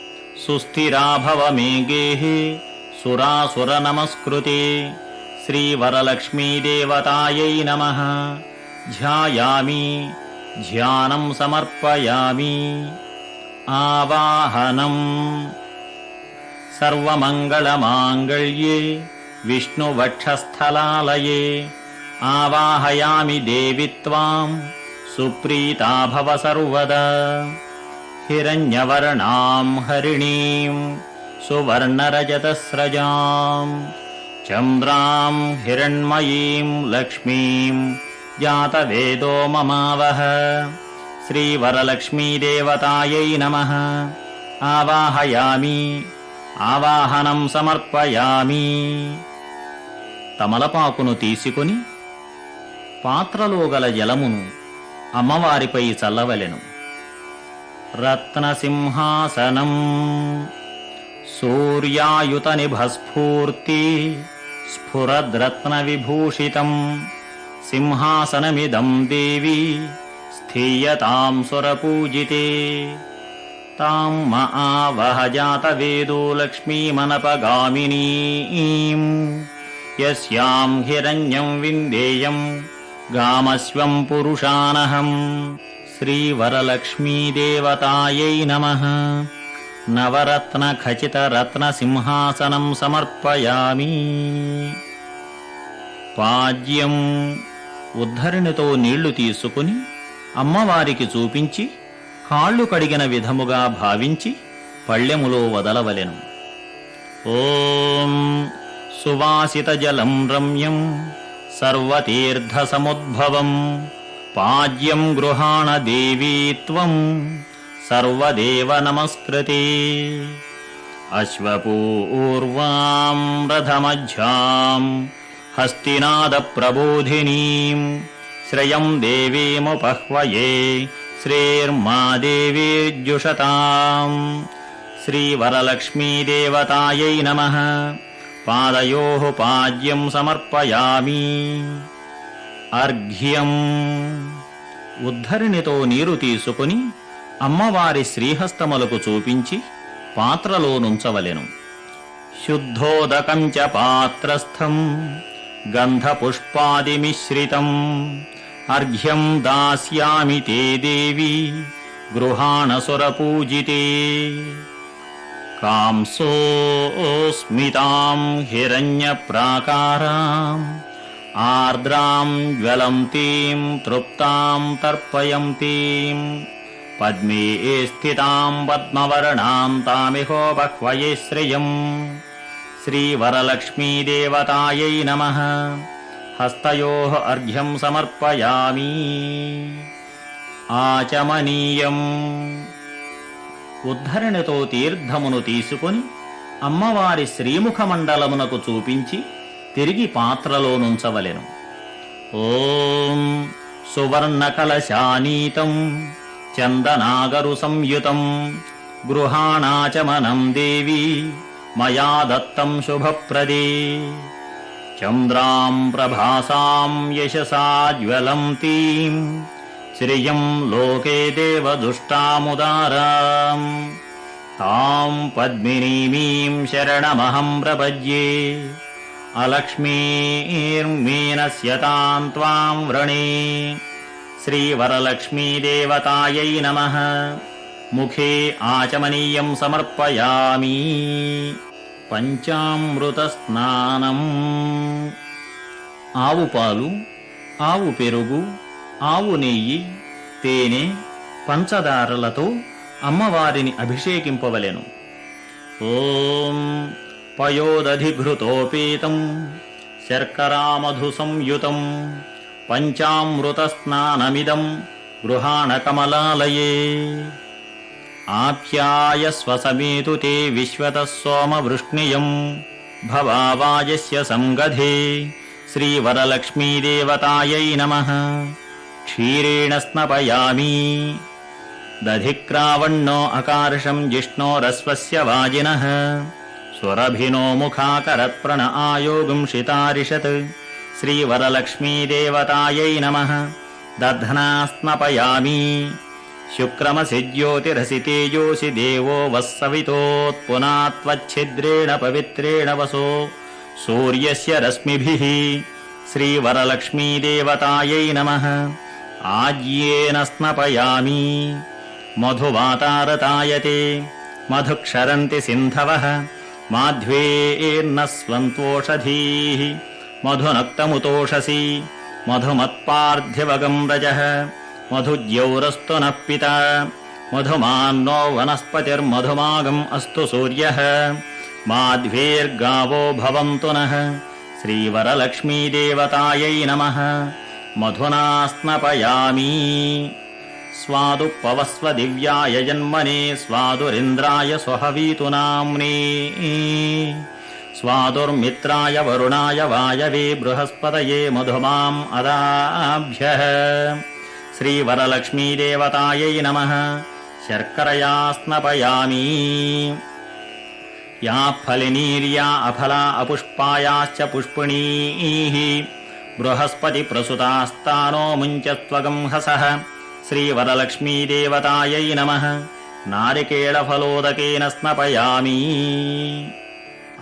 సుస్థిరా భవ మే గేహే సురాసుర నమస్కృతే. శ్రీవరలక్ష్మీదేవతాయై నమః. ధ్యాయామి. ధ్యానం సమర్పయామి. ఆవాహనం. సర్వమంగళమాంగళ్యే విష్ణువక్షస్థలాలయే ఆవాహయామి దేవి త్వాం సుప్రీతా భవ సర్వదా. హిరణ్యవర్ణాం హరిణీం సువర్ణరజతస్రజాం చంద్రాం హిరణ్మయీం లక్ష్మీం జాతవేదో మమావహ. శ్రీవరలక్ష్మీదేవతాయై నమః. ఆవాహయామి. ఆవాహనం సమర్పయామి. తమలపాకును తీసుకొని పాత్రలో గల జలమును అమ్మవారిపై చల్లవలెను. రత్నసింహాసనం. సూర్యాయుత నిభస్ఫూర్తి స్ఫురద్రత్న విభూషితం సింహాసనమిదం దేవి స్థీయతాం సురపూజితే. తాం ఆవహ జాతవేదో లక్ష్మీమనపగామినీం యస్యాం హిరణ్యం విందేయం గామస్వం పురుషానహం. శ్రీవరలక్ష్మీదేవతాయై నమః. నవరత్న ఖచిత రత్న సింహాసనం సమర్పయామి. పాద్యం. ఉద్ధరిణితో నీళ్లు తీసుకుని అమ్మవారికి చూపించి కాళ్ళు కడిగిన విధముగా భావించి పళ్ళెములో వదలవలెను. ఓం సువాసిత జలం రమ్యం సర్వతీర్థ సముద్భవం పాద్యం గృహాణ దేవీ త్వం సర్వదేవ నమస్కృతే. అశ్వపూర్వాం రథమధ్యాం హస్తినాద ప్రబోధినీం శ్రయం దేవీముపహ్వయే శ్రీర్మా దేవీర్జుషతాం. శ్రీవరలక్ష్మీదేవతాయై నమః. పాదయోః పాద్యం సమర్పయామి. అర్ఘ్యం. ఉద్ధరిణితో నీరు తీసుకుని అమ్మవారి శ్రీహస్తములకు చూపించి పాత్రలో నుంచవలెను. శుద్ధోదకం చ పాత్రస్థం గంధపుష్పాదిమిశ్రితం అర్ఘ్యం దాస్యామి తే దేవి గృహాణ సురపూజితే. కాంసోస్మితాం హిరణ్యప్రాకారాం ఆర్ద్రాం జ్వలంతీం తృప్తాం తర్పయంతీం పద్మే స్థితాం పద్మవర్ణాం తామిహోపహ్వయే శ్రియం. శ్రీవరలక్ష్మీదేవతాయై నమః. హస్తయోః అర్ఘ్యం సమర్పయామి. ఆచమనీయం. ఉద్ధరణితో తీర్థమును తీసుకొని అమ్మవారి శ్రీముఖమండలమునకు చూపించి తిరిగి పాత్రలో నుంచవలెను. ఓం సువర్ణకలశానీతం చందనాగరు సంయుతం గృహాణాచమనం దేవి మయా దత్తం శుభప్రదే. చంద్రాం ప్రభాసాం యశసా జ్వలంతీం శ్రియం లోకే దేవదుష్టాముదారాం తాం పద్మినీమీం శరణమహం ప్రపద్యే. అలక్ష్మీర్మీనస్యతాం త్వాం వ్రణే. శ్రీవరలక్ష్మీదేవతాయై నమః. ముఖే ఆచమనీయం సమర్పయామి. పంచామృత స్నానం. ఆవు పాలు, ఆవు పెరుగు, ఆవు నెయ్యి, తేనె, పంచదారలతో అమ్మవారిని అభిషేకింపవలెను. ఓం పయోదధిఘృతోపేతం శర్కరామధు సంయుతం పంచామృతస్నానమిదం గృహాణ కమలాలయే ఆప్యాయస్వ సమేతు తే విశ్వతః సోమవృష్ణియం భవావాయస్య సంగధే శ్రీవరలక్ష్మీదేవతాయై నమః క్షీరేణ స్నపయామి దధిక్రావణ్ణో అకార్షం జిష్ణోరస్వస్య వాజినః సురభినో ముఖాకరత్ప్రణ ఆయోగం శితారిషత్ శ్రీవరలక్ష్మీదేవతాయై నమః దధ్నా స్నపయామి శుక్రమసి జ్యోతిరసి తేజోసి దేవో వస్సవితోత్పునాత్వచ్ఛిద్రేణ పవిత్రేణ వసో సూర్యస్య రశ్మిభిః శ్రీవరలక్ష్మీదేవతాయై నమః ఆజ్యేన స్నపయామి మధువాతారతాయతే మధుక్షరంతి సింధవః మాధ్వేర్న స్వంతోషధీః మధునక్తముతోషసి మధుమత్పార్థివగం రజః మధుజ్యౌరస్తు నః పితా మధుమాన్నో వనస్పతిర్మధుమాగం అస్తు సూర్యః మాధ్వేర్గావో భవంతు నః శ్రీవరలక్ష్మీదేవతాయై నమః మధునా స్నపయామి స్వాదుపవస్వ దివ్యాయ జన్మనే స్వాదురింద్రాయ సుహవీతు నామ్నే స్వాదుర్మిత్రాయ వరుణాయ వాయవే బృహస్పతయే మధుమాం అదాభ్యః శ్రీవరలక్ష్మీదేవతాయై నమః శర్కరయా స్నపయామి యా ఫలినీర్యా అఫలా అపుష్పాయాశ్చ పుష్పిణీః బృహస్పతి ప్రసుతాస్తానో ముంచత్వగం హసః శ్రీవరలక్ష్మీదేవతాయై నమః నారికేళఫలోదకేన స్నపయామి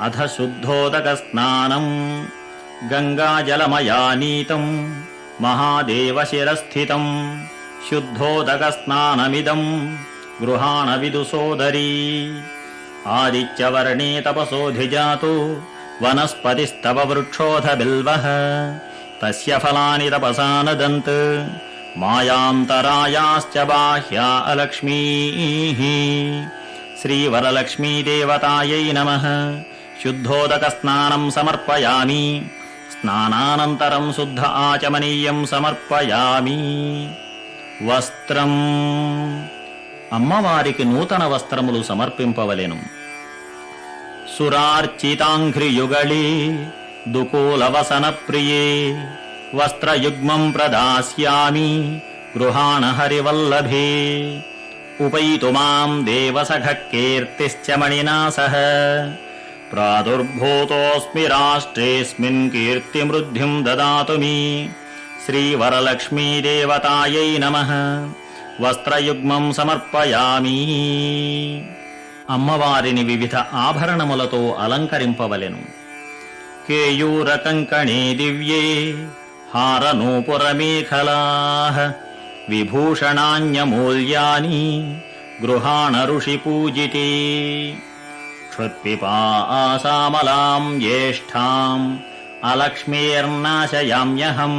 అధ శుద్ధోదకస్నానం గంగాజలమయానీతం మహాదేవశిరస్థితం శుద్ధోదకస్నానమిదం గృహాణ విదుసోదరీ ఆదిత్యవర్ణే తపసోధిజాతో వనస్పతిస్తవ వృక్షోధ బిల్వః తస్య ఫలాని తపసా నదంత్ మాయాంతరాయాశ్చ బాహ్యా అలక్ష్మీః శ్రీవరలక్ష్మీదేవతాయై నమః శుద్ధోదకస్నానం సమర్పయామి స్నానానంతరం శుద్ధ ఆచమనీయం సమర్పయామి వస్త్రం అమ్మవారికి నూతన వస్త్రములు సమర్పింపవలెను సురార్చితాంఘ్రియుగళే దుకూలవసన ప్రియే వస్త్రయుగ్మం ప్రదాస్యామి గృహాణ హరివల్లభే ఉపైతు మాం దేవసఖ కీర్తిశ్చ మణినా సహ ప్రాదుర్భూతోస్మి రాష్ట్రేస్మిన్ కీర్తిమృద్ధిం దదాతు మీ శ్రీవరలక్ష్మీదేవతాయై నమః వస్త్రయుగ్మం సమర్పయామి అమ్మవారిని వివిధ ఆభరణములతో అలంకరింపవలెను కేయూరకంకణే దివ్యే హారనూపురమేఖలాః విభూషణాన్యమూల్యాని గృహాణ ఋషిపూజితే క్షుత్పిపాసామలాం యేష్ఠాం అలక్ష్మీర్నాశయామ్యహం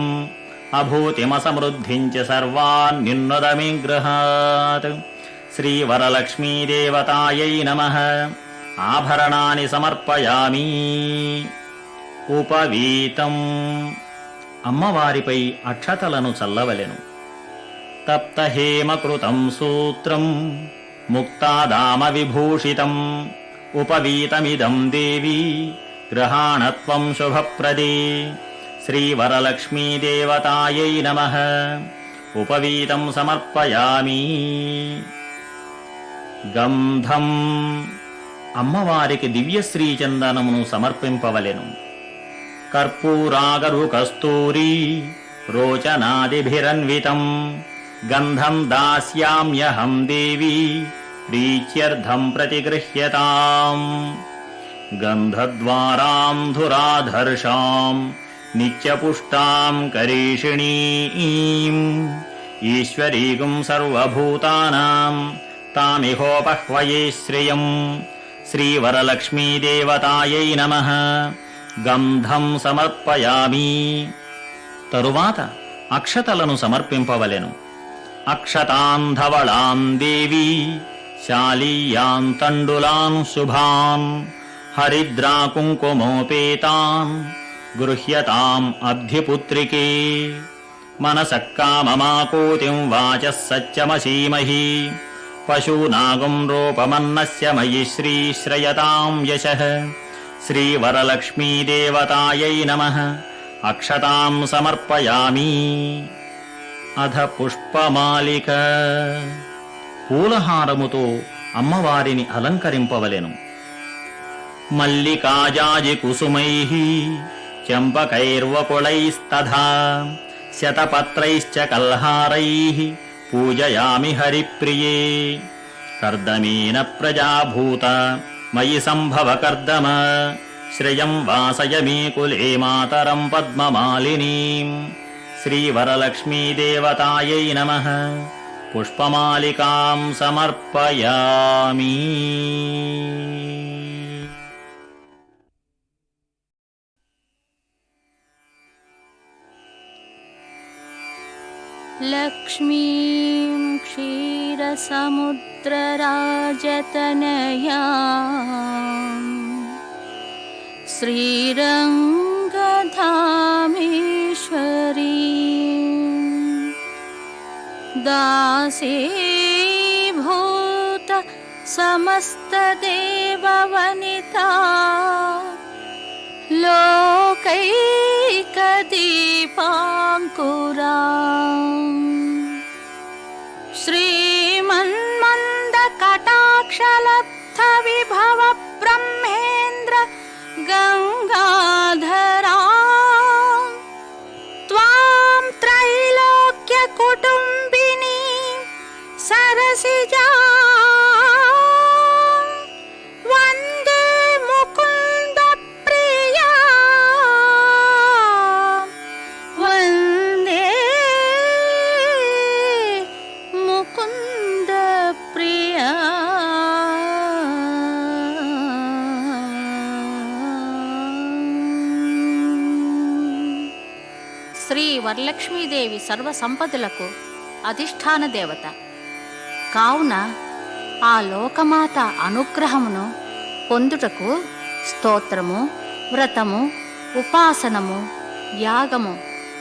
అభూతిమసమృద్ధిం చ సర్వాన్యున్నదమి గృహాత్ శ్రీవరలక్ష్మీదేవతాయై నమః ఆభరణాని సమర్పయామి ఉపవీతం అమ్మవారిపై అక్షతలను చల్లవలెను తప్తహేమకృతం సూత్రం ముక్తాదామ విభూషితం ఉపవీతమిదం దేవి గ్రహాణత్వం శుభప్రదే శ్రీవరలక్ష్మీదేవతాయై నమః ఉపవీతం సమర్పయామి గంధం అమ్మవారికి దివ్యశ్రీ చందనమును సమర్పింపవలెను కర్పూరాగరు కస్తూరీ రోచనాదిభిరన్వితం గంధం దాస్యామ్యహం దేవి ప్రీత్యర్థం ప్రతిగృహ్యతాం గంధద్వారాం ధురాధర్షాం నిత్యపుష్టాం కరీషిణీం ఈశ్వరీగుం సర్వభూతానాం తామిహోపహ్వయే శ్రియం శ్రీవరలక్ష్మీదేవతాయై నమః గంధం సమర్పయామి తరువాత అక్షతలను సమర్పింపవలెను అక్షతాన్ ధవళాన్ దేవి శాలీయాన్ తండులాన్ శుభాన్ హరిద్రా కుంకుమోపేతాం గృహ్యతాం అబ్ధిపుత్రికే మనసః కామమాకూతిం వాచः సత్యమసీమహి పశూనాగం రూపమన్నస్య మయి శ్రీశ్రయతాం యశః శ్రీవరలక్ష్మీదేవతాయై నమః అక్షతాం సమర్పయామి. అధ పుష్పమాలిక. పూలహారముతో అమ్మవారిని అలంకరింపవలెను. మల్లికాజాజి కుసుమైః చంపకైర్వకుళైస్తథా శతపత్రైశ్చ కల్హారైః పూజయామి హరిప్రియే. కర్దమేన ప్రజాభూత మయి సంభవ కర్దమ శ్రియం వాసయ మే కులే మాతరం పద్మమాలినీం. శ్రీవరలక్ష్మీదేవతాయై నమః. పుష్పమాలికాం సమర్పయామి. లక్ష్మీం క్షీరసముద్రరాజతనయాం శ్రీరంగధామేశ్వరీం దాసీభూత సమస్తదేవవనితా లోకైకదీపాంకురాం శ్రీమన్మందకటాక్షలబ్ధ విభవ బ్రహ్మేంద్ర గంగాధరాం త్వాం త్రైలోక్య కుటుంబిని సరసిజా వందే ముకుంద ప్రియా వందే ముకుంద ప్రియా. శ్రీ వరలక్ష్మీదేవి సర్వ సంపదలకు అధిష్టాన దేవత కావున ఆ లోకమాత అనుగ్రహమును పొందుటకు స్తోత్రము, వ్రతము, ఉపాసనము, యాగము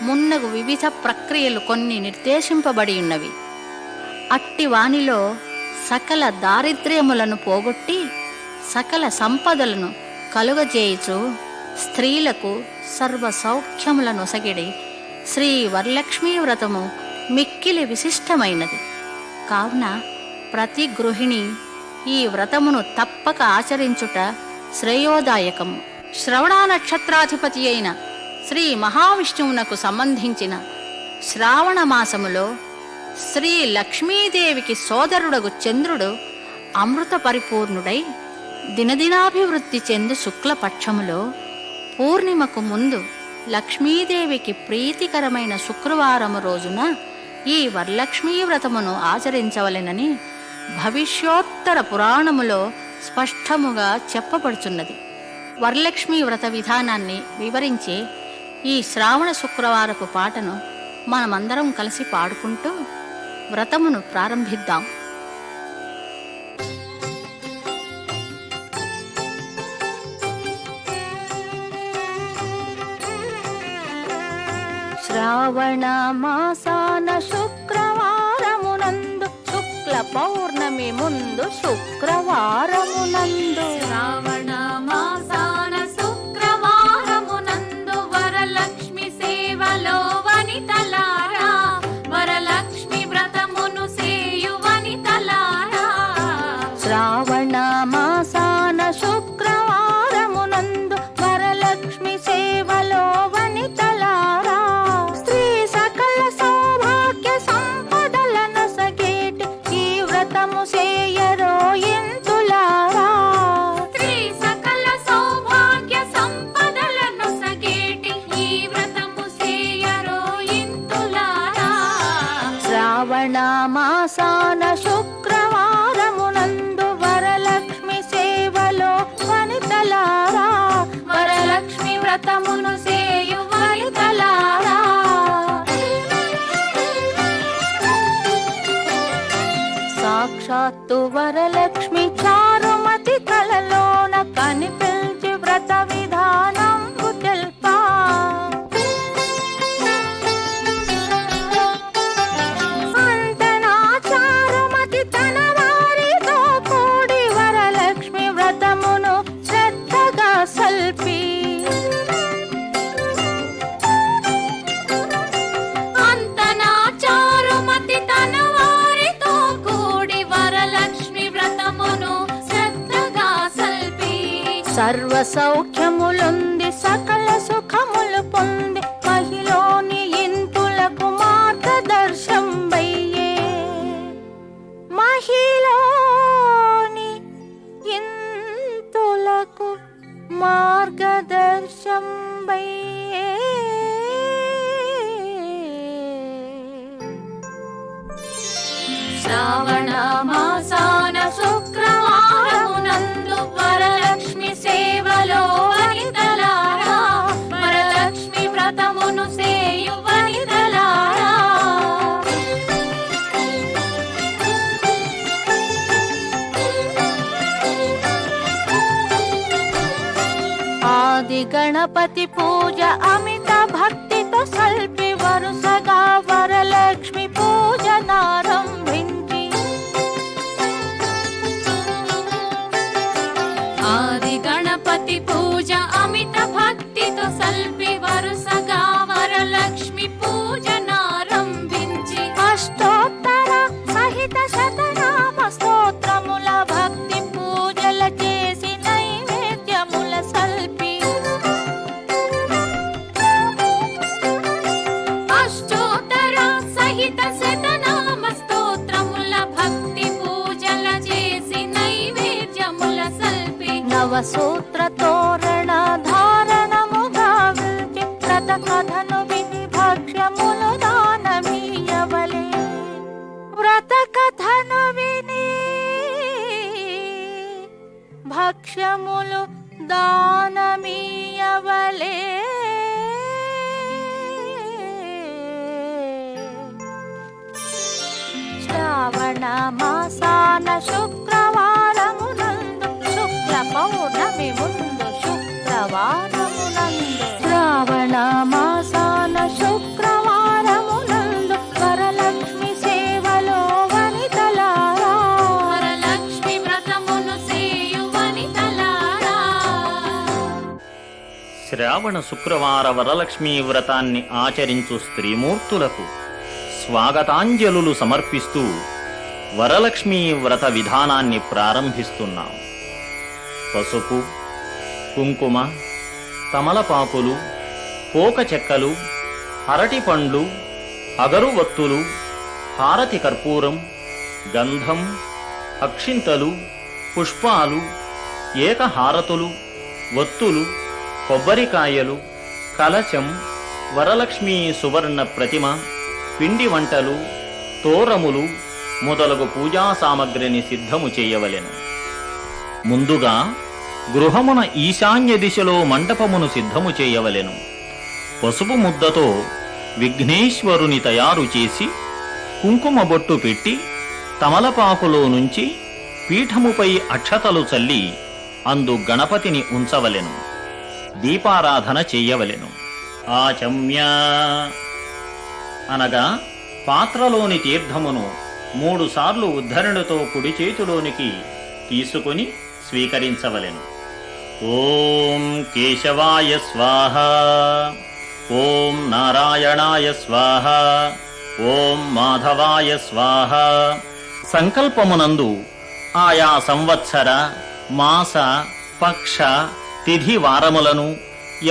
మున్నగు వివిధ ప్రక్రియలు కొన్ని నిర్దేశింపబడి ఉన్నవి. అట్టి వానిలో సకల దారిద్ర్యములను పోగొట్టి సకల సంపదలను కలుగజేయుచు స్త్రీలకు సర్వ సౌఖ్యములను ఒసగిడి శ్రీ వరలక్ష్మీ వ్రతము మిక్కిలి విశిష్టమైనది. కావున ప్రతి గృహిణి ఈ వ్రతమును తప్పక ఆచరించుట శ్రేయోదాయకము. శ్రవణ నక్షత్రాధిపతి అయిన శ్రీ మహావిష్ణువునకు సంబంధించిన శ్రావణ మాసములో శ్రీ లక్ష్మీదేవికి సోదరుడగు చంద్రుడు అమృత పరిపూర్ణుడై దినదినాభివృద్ధి చెందు శుక్లపక్షములో పూర్ణిమకు ముందు లక్ష్మీదేవికి ప్రీతికరమైన శుక్రవారము రోజున ఈ వరలక్ష్మీ వ్రతమును ఆచరించవలెనని భవిష్యోత్తర పురాణములో స్పష్టముగా చెప్పబడుచున్నది. వరలక్ష్మీ వ్రత విధానాన్ని వివరించే ఈ శ్రావణ శుక్రవారపు పాటను మనమందరం కలిసి పాడుకుంటూ వ్రతమును ప్రారంభిద్దాం. శ్రావణ మాసాన శుక్రవారమునందు శుక్ల పౌర్ణమి ముందు శుక్రవారమునందు శ్రావణ మాసాన శుక్రవారమునందు వరలక్ష్మి సేవలో వనితలారా వరలక్ష్మి వ్రతమును సేయు వనితలారా. శ్రావణ మాసాన శుక్రవారమునందు వరలక్ష్మి సేవలో వనితలారా స్త్రీ సకల సౌభాగ్య సంపదలను సగేటి ఈ వ్రతము సేయరో ఎంతులారా. స్త్రీ సకల సౌభాగ్య సంపదలను సగేటి ఈ వ్రతము సేయరో ఇంతులారా. శ్రావణ మాసాన శుక్రవారమునందు వరలక్ష్మి సేవలో వనితలారా వరలక్ష్మి వ్రతమును సేయు వనితలారా. సాక్షాత్తు వరలక్ష్మి చారుమతి కలలోన కనిపిల్ల సౌఖ్యములుంది సకల సుఖములు పొంది మహిలోని ఇంతులకు మార్గదర్శం వయ్యే మహిలోని ఇంతులకు మార్గదర్శం వయ్యే శ్రావణ మాసాన శుక్రవారమునందు వరలక్ష్మి సేవలో వనితలారా వరలక్ష్మి వ్రతమును సేయు వనితలారా ఆది గణపతి పూజ అమిత భక్తితో సల్పి వరుసగా వరలక్ష్మి పూజనారంభించి ఆది గణపతి పూజ అమిత భక్తితో సల్పి వరుసగా వరలక్ష్మి పూజనారంభించి అష్టోత్తర సహిత శతనామ స్తోత్రముల భక్తి పూజల చేసి నైవేద్యముల సల్పి అష్టోత్తర సహిత శతనామ స్తోత్రముల భక్తి పూజల చేసి నైవేద్యముల సల్పి నవసూత్ర తోరణ ధారణముగా విల్చి వ్రత కథను విని భక్ష్యములు దానమీయవలే వ్రత కథను విని భక్ష్యములు దానమీయవలే శ్రావణ మాసాన శుక్రవారమునందు శుక్ల పౌర్ణమి ముందు శుక్రవారమునందు శ్రావణ మాసాన శుక్రవారమునందు వరలక్ష్మి సేవలో వనితలారా వరలక్ష్మి వ్రతమును సేయు వనితలారా శ్రావణ శుక్రవార వరలక్ష్మీ వ్రతాన్ని ఆచరించు స్త్రీమూర్తులకు స్వాగతాంజలులు సమర్పిస్తూ వరలక్ష్మీ వ్రత విధానాన్ని ప్రారంభిస్తున్నాం. పసుపు, కుంకుమ, తమలపాకులు, పోక చెక్కలు, అరటి పండ్లు, అగరువత్తులు, హారతి కర్పూరం, గంధం, అక్షింతలు, పుష్పాలు, ఏకహారతులు, వత్తులు, కొబ్బరికాయలు, కలశం, వరలక్ష్మీ సువర్ణ ప్రతిమ, పిండి వంటలు, తోరములు మొదలగు పూజా సామగ్రిని సిద్ధము చేయవలెను. ముందుగా గృహమున ఈశాన్య దిశలో మండపమును సిద్ధము చేయవలెను. పసుపు ముద్దతో విఘ్నేశ్వరుని తయారు చేసి కుంకుమ బొట్టు పెట్టి తమలపాకులో నుంచి పీఠముపై అక్షతలు చల్లి అందు గణపతిని ఉంచవలెను. దీపారాధన చెయ్యవలెను. ఆచమ్య అనగా పాత్రలోని తీర్థమును 3 సార్లు ఉద్ధరణతో కుడి చేతిలోనికి తీసుకుని స్వీకరించవలెను. ఓం కేశవాయ స్వాహ, ఓం నారాయణాయ స్వాహ, ఓం మాధవాయ స్వాహ. సంకల్పమునందు ఆయా సంవత్సర, మాస, పక్ష, తిథి వారములను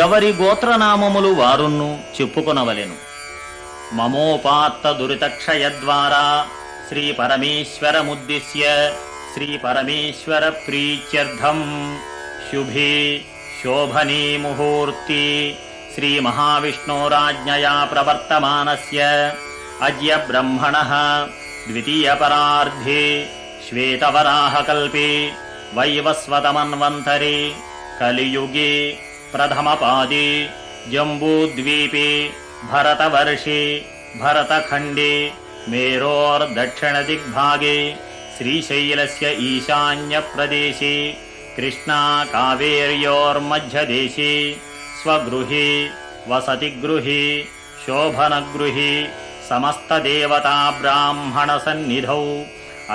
ఎవరి గోత్రనామములు వారును చెప్పుకొనవలెను. మమోపాత్త దురితక్షయద్వారా శ్రీ పరమేశ్వరముద్దిశ్య శ్రీ పరమేశ్వర ప్రీత్యర్థం శుభే శోభనే ముహూర్తే శ్రీ మహావిష్ణోరాజ్ఞయా ప్రవర్తమానస్య అద్య బ్రహ్మణః ద్వితీయపరార్ధే శ్వేతవరాహకల్పే వైవస్వతమన్వంతరే కలియుగే ప్రథమపాదే జంబూద్వీపే భరతవర్షే భరతఖండే మేరోర్దక్షిణదిగ్భాగే శ్రీశైలస్య ఈశాన్యప్రదేశే కృష్ణా కావేర్యోర్మధ్యదేశే స్వగృహే వసతిగృహే శోభనగృహే సమస్తదేవతా బ్రాహ్మణ సన్నిధౌ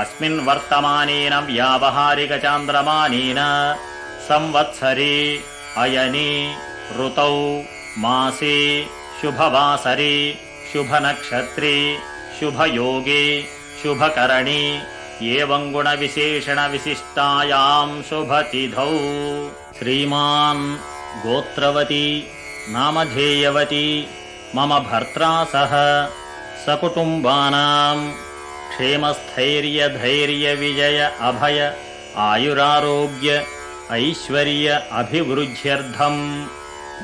అస్మిన్ వర్తమానేన వ్యావహారికచాంద్రమానేన సంవత్సరే అయనే ఋతౌ మాసే శుభవాసరే శుభనక్షత్రే శుభయోగే శుభకరణే ఏవం గుణ విశేషణ విశిష్టాయాం శుభతిథౌ శ్రీమాన్ గోత్రవతి నామధేయవతి మమ భర్త్రా సహ సకుటుంబానాం క్షేమస్థైర్య ధైర్య విజయ అభయ ఆయురారోగ్య ఐశ్వర్య అభివృద్ధ్యర్థం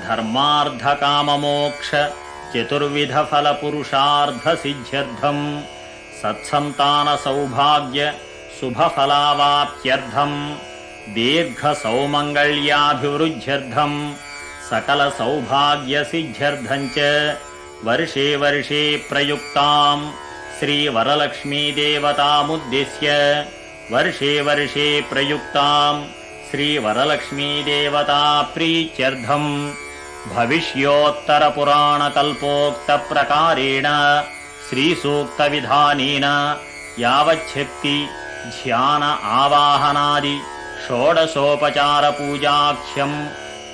ధర్మార్థకామమోక్ష చతుర్విధ ఫల పురుషార్థ సిద్ధ్యర్థం సత్సంతాన సౌభాగ్య శుభఫలావాప్త్యర్థం దీర్ఘ సౌమంగళ్యాభివృద్ధ్యర్థం సకల సౌభాగ్య సిద్ధ్యర్థం చ వర్షే వర్షే ప్రయుక్తాం శ్రీ వరలక్ష్మీ దేవతాముద్దిశ్య వర్షే వర్షే ప్రయుక్తాం శ్రీ వరలక్ష్మీ దేవతా ప్రీత్యర్థం భవిష్యోత్తర పురాణ కల్పోక్త ప్రకారేణ శ్రీ సూక్త విధానేన యావచ్ఛక్తి ధ్యాన ఆవాహనాది షోడశోపచార పూజాఖ్యం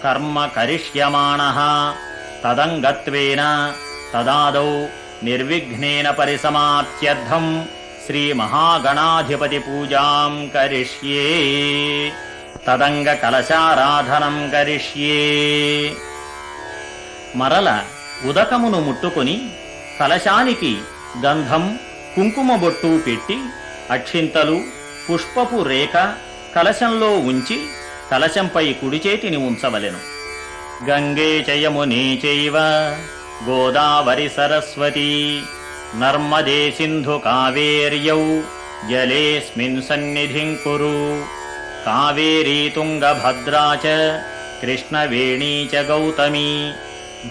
కర్మ కరిష్యమాణః తదంగత్వేన తదాదౌ నిర్విఘ్నేన పరిసమాప్త్యర్థం శ్రీ మహాగణాధిపతి పూజాం కరిష్యే తదంగ కలశారాధనం కరిష్యే. మరల ఉదకమును ముట్టుకొని కలశానికి గంధం కుంకుమ బొట్టు పెట్టి అక్షింతలు పుష్పపు రేఖ కలశంలో ఉంచి కలశంపై కుడి చేతిని ఉంచవలెను. గంగే చయమునే చైవ గోదావరి సరస్వతి నర్మదే సింధు కావేర్యౌ జలేస్మిన్ సన్నిధిం కురు కావేరీ తుంగభద్రా చ కృష్ణవేణీ చ గౌతమీ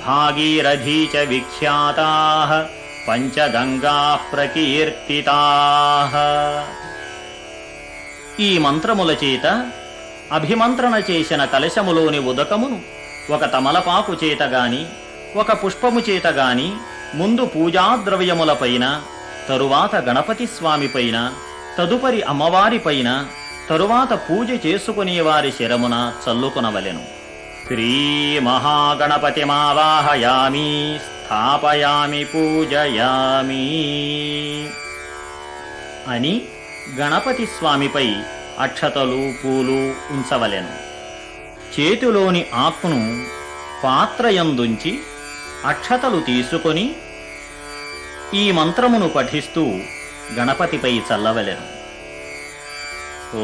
భాగీరథీ చ విఖ్యాతాః పంచగంగాః ప్రకీర్తితాః. ఈ మంత్రముల చేత అభిమంత్రణ చేసిన కలశములోని ఉదకమును ఒక తమలపాకు చేతగాని ఒక పుష్పము చేతగాని ముందు పూజాద్రవ్యములపైన, తరువాత గణపతి స్వామిపైన, తదుపరి అమ్మవారిపైన, తరువాత పూజ చేసుకునేవారి శిరమున చల్లుకునవలెను. శ్రీ మహాగణపతిమావాహయామి స్థాపయామి పూజయామి అని గణపతి స్వామిపై అక్షతలు పూలు ఉంచవలెను. చేతిలోని ఆకును పాత్రయందుంచి అక్షతలు తీసుకొని ఈ మంత్రమును పఠిస్తూ గణపతిపై చల్లవలెను.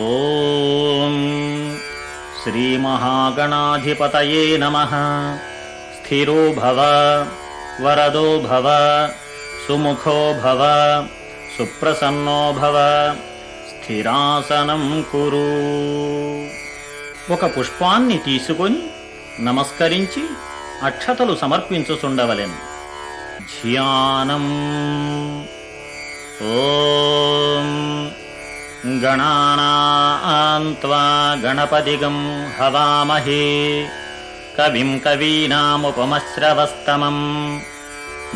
ఓం శ్రీ మహాగణాధిపతయే నమః. స్థిరో భవ వరదో భవ సుముఖో భవ సుప్రసన్నో భవ స్థిరాసనం కురు. ఒక పుష్పాన్ని తీసుకొని నమస్కరించి అక్షతలు సమర్పించుచుండవలెను. ధ్యానం. ఓం గణానాం త్వా గణపతిగం హవామహే కవిం కవీనాముపమశ్రవస్తమం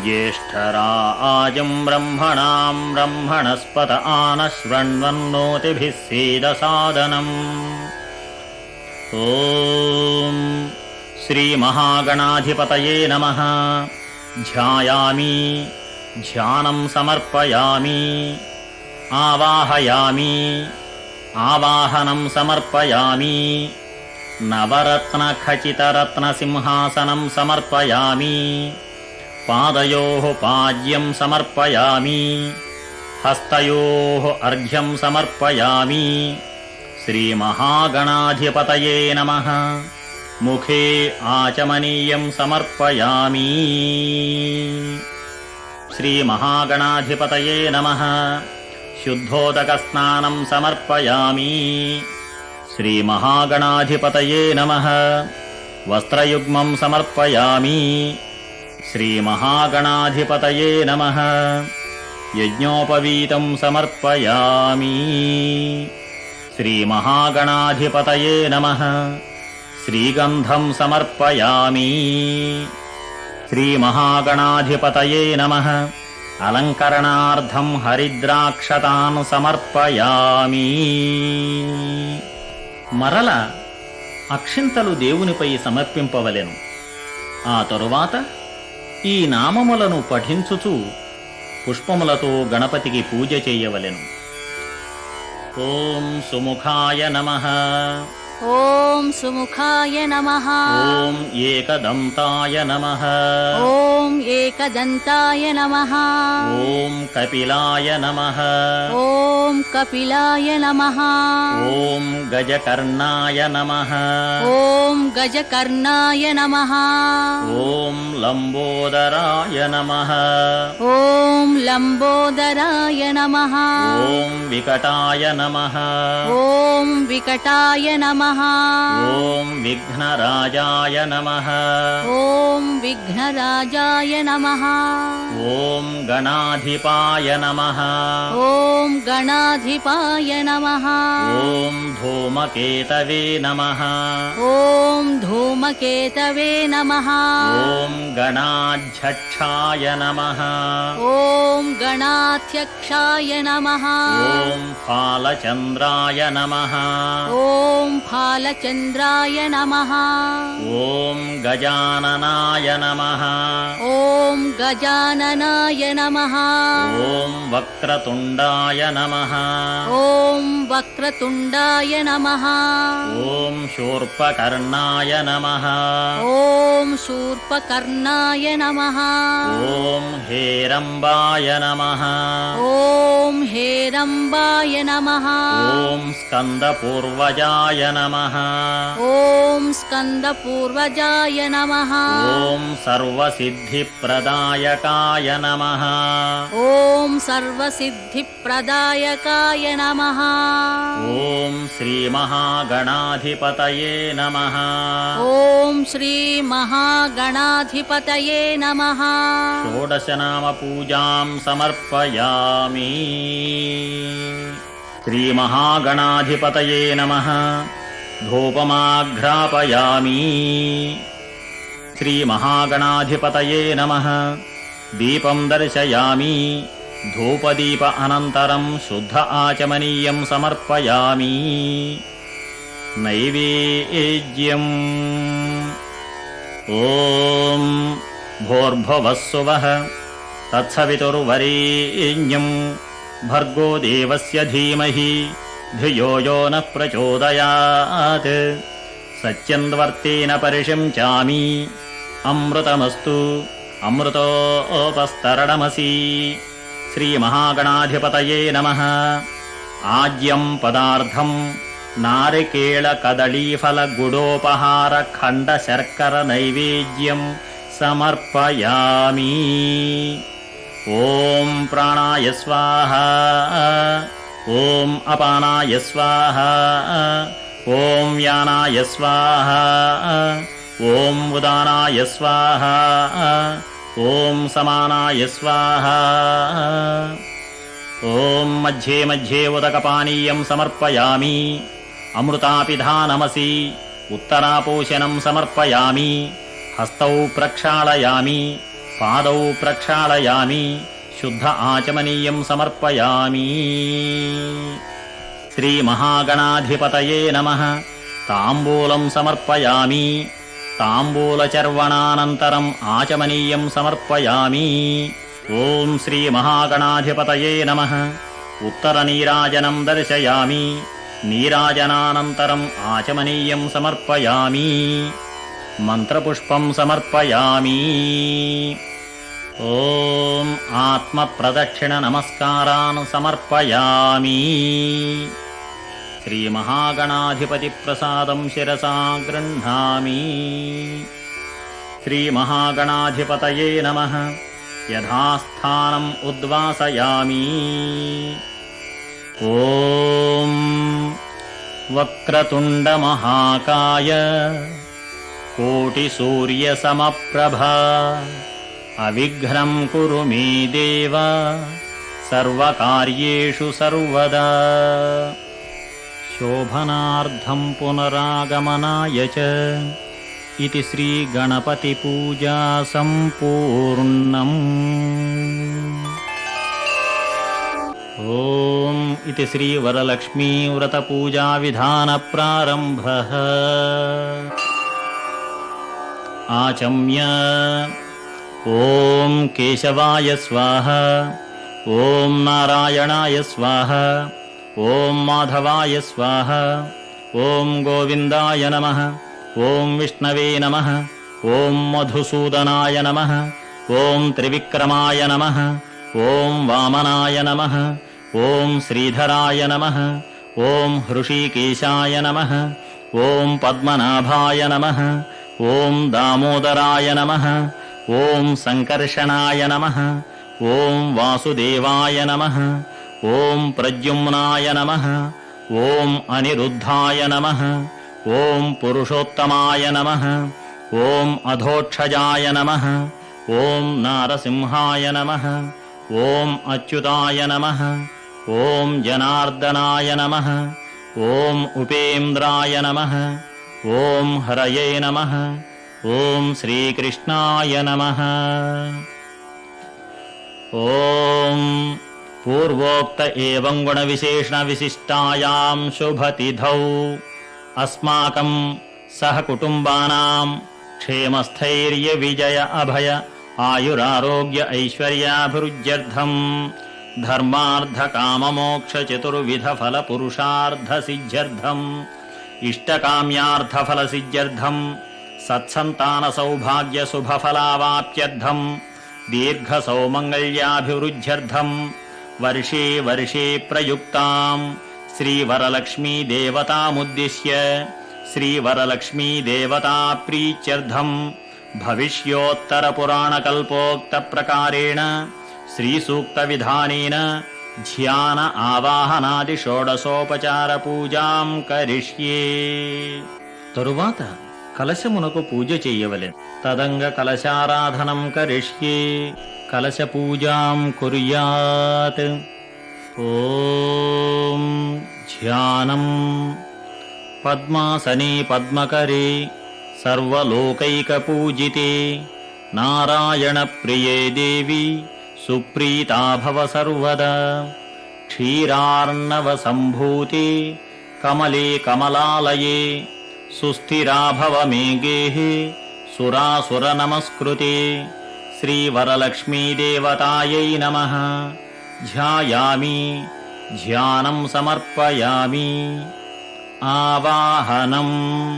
జ్యేష్ఠరాజం బ్రహ్మణాం బ్రహ్మణస్పత ఆనశృణ్వన్నోతిభిः సేదసాదనం. ఓం శ్రీ మహాగణాధిపతయే నమః. ధ్యాయామి ధ్యానం సమర్పయామి ఆవాహయామి ఆవాహనం సమర్పయామి నవరత్నఖచితరత్నసింహాసనం సమర్పయామి పాదయోః పాద్యం సమర్పయామి హస్తయోః అర్ఘ్యం సమర్పయామి. శ్రీ మహాగణాధిపతయే నమః. ముఖే ఆచమనీయం సమర్పయామి. శ్రీ మహాగణాధిపతయే నమః. శుద్ధోదకస్నానం సమర్పయామి. శ్రీ మహాగణాధిపతయే నమః. వస్త్రయుగ్మం సమర్పయామి. శ్రీ మహాగణాధిపతయే నమః. యజ్ఞోపవీతం సమర్పయామి. శ్రీ మహాగణాధిపతయే నమః. శ్రీగంధం సమర్పయామి. శ్రీ మహాగణాధిపతయే నమః. అలంకరణార్థం హరిద్రాక్షతాన్ సమర్పయామి. మరల అక్షింతలు దేవునిపై సమర్పింపవలెను. ఆ తరువాత ఈ నామములను పఠించుచు పుష్పములతో గణపతికి పూజ చేయవలెను. ఓం సుముఖాయ నమః. ॐ सुमुखाय नमः ॐ एकदन्ताय नमः ॐ एकदन्ताय नमः ॐ कपिलाय नमः ॐ कपिलाय नमः ॐ गजकर्णाय नमः ॐ गजकर्णाय नमः ॐ लम्बोदराय नमः ॐ लम्बोदराय नमः ॐ विकटाय नमः ॐ विकटाय नमः ॐ विघ्नराजाय नमः ॐ विघ्नराजाय नमः ॐ गणाधिपाय नमः ॐ गणाधिपाय नमः ॐ धूमकेतवे नमः ॐ धूमकेतवे नमः ॐ गणाध्यक्षाय नमः ॐ गणाध्यक्षाय नमः ॐ फालचन्द्राय नमः ॐ फालचन्द्राय नमः ॐ गजाननाय नमः ॐ गजाननाय नमः ॐ वक्रतुण्डाय नमः ॐ वक्रतुण्डाय नमः ॐ शूर्पकर्णाय नमः ॐ शूर्पकर्णाय नमः ॐ हेरम्बाय नमः ॐ हेरम्बाय नमः ॐ स्कन्दपूर्वजाय नमः ॐ स्कन्दपूर्वजाय नमः ॐ सर्वसिद्धिप्रदायकाय नमः ॐ सर्वसिद्धिप्रदायकाय नमः ॐ श्रीमहागणाधिपतये नमः ॐ श्रीमहागणाधिपतये नमः षोडशनामपूजां समर्पयामि श्रीमहागणाधिपतये नमः धूपमाघ्रापयामि श्रीमहागणाधिपतये नमः दीपं दर्शयामि धूपदीप अनन्तरं शुद्ध आचमनीयं समर्पयामि नैवेद्यम् ॐ भूर्भुवस्सुवः तत्सवितुर्वरेण्यं भर्गो देवस्य धीमहि धियो यो नः प्रचोदयात् सत्यन्वर्तेन परिशिञ्चामि अमृतमस्तु अमृतोपस्तरणमसि श्रीमहागणाधिपतये नमः आज्यं पदार्थं नारिकेळकदलीफलगुडोपहारखण्डशर्करनैवेद्यं समर्पयामि ॐ प्राणाय स्वाहा ॐ अपानाय स्वाहा ॐ व्यानाय स्वाहा ॐ उदानाय स्वाहा ॐ समानाय स्वाहा ॐ मध्ये मध्ये उदकपानीयं समर्पयामि अमृतापिधानमसि उत्तरापोषणं समर्पयामि हस्तौ प्रक्षालयामि पादौ प्रक्षालयामि शुद्ध आचमनीयं समर्पयामि श्रीमहागणाधिपतये नमः ताम्बूलं समर्पयामि ताम्बूलचर्वणानन्तरम् आचमनीयं समर्पयामि ॐ श्रीमहागणाधिपतये नमः उत्तरनीराजनं दर्शयामि नीराजनानन्तरम् आचमनीयं समर्पयामि मन्त्रपुष्पं समर्पयामि ॐ आत्मप्रदक्षिणनमस्कारान् समर्पयामि श्रीमहागणाधिपतिप्रसादं शिरसा गृह्णामि श्रीमहागणाधिपतये नमः यथास्थानम् उद्वासयामि ॐ वक्रतुण्डमहाकाय कोटिसूर्यसमप्रभा अविघ्नं कुरु मे देव सर्वकार्येषु सर्वदा शोभनार्थं पुनरागमनाय च इति श्रीगणपतिपूजा सम्पूर्णम् ॐ इति श्रीवरलक्ष्मी व्रतपूजाविधानप्रारम्भः आचम्य ॐ केशवाय स्वाहा ॐ नारायणाय स्वाहा ॐ माधवाय स्वाहा ఓం గోవిందాయ నమః. ఓం విష్ణవే నమః. ఓం మధుసూదనాయ నమః. ఓం త్రివిక్రమాయ నమః. ఓం వామనాయ నమః. ఓం శ్రీధరాయ నమః. ఓం హృషీకేశాయ నమః. ఓం పద్మనాభాయ నమః. ఓం దామోదరాయ నమః. ఓం సంకర్షణాయ నమః. ఓం వాసుదేవాయ నమః. ఓం ప్రద్యుమ్నాయ నమః. ఓం అనిరుద్ధాయ నమః. ఓం పురుషోత్తమాయ నమః. ఓం అధోక్షజాయ నమః. ఓం నారసింహాయ నమః. ఓం అచ్యుతాయ నమః. ఓం జనార్దనాయ నమః. ఓం ఉపేంద్రాయ నమః. ఓం హరయే నమః. ఓం శ్రీకృష్ణాయ నమః. ఓం పూర్వోక్త ఏవం గుణ విశేషణ విశిష్టాయాం శుభతిథౌ అస్మాకం సహ కుటుంబానాం క్షేమస్థైర్య విజయ అభయ ఆయురారోగ్య ఐశ్వర్యాభివృద్ధ్యర్థం ధర్మార్థ కామమోక్ష చతుర్విధ ఫల పురుషార్థ సిద్ధ్యర్థం ఇష్టకామ్యార్థ ఫల సిద్ధ్యర్థం సత్సంతాన సౌభాగ్య శుభఫలావాప్త్యర్థం దీర్ఘ సౌమంగళ్యాభివృద్ధ్యర్థం వర్షే వర్షే ప్రయుక్తాం శ్రీవరలక్ష్మీ దేవతాముద్దిశ్య శ్రీవరలక్ష్మీ దేవతా ప్రీత్యర్థం భవిష్యోత్తర పురాణకల్పోక్త ప్రకారేణ శ్రీసూక్త విధానేన ధ్యాన ఆవాహనాది షోడశోపచార పూజాం కరిష్యే. తరువాత కలశమునకు పూజ చెయ్యవలెను. తదంగ కలశారాధనం కరిష్యే. కలశ పూజాం కుర్యాత్. ఓం ధ్యానం. పద్మాసనే పద్మకరే సర్వలోకైకపూజితే నారాయణ ప్రియే దేవి సుప్రీతా భవ సర్వదా. క్షీరార్ణవ సంభూతే కమలే కమలాలయే సుస్థిరా భవ మే గేహే సురాసుర నమస్కృతే. శ్రీవరలక్ష్మీ దేవతాయై నమః. ధ్యాయామి. ధ్యానం సమర్పయామి. ఆవాహనం.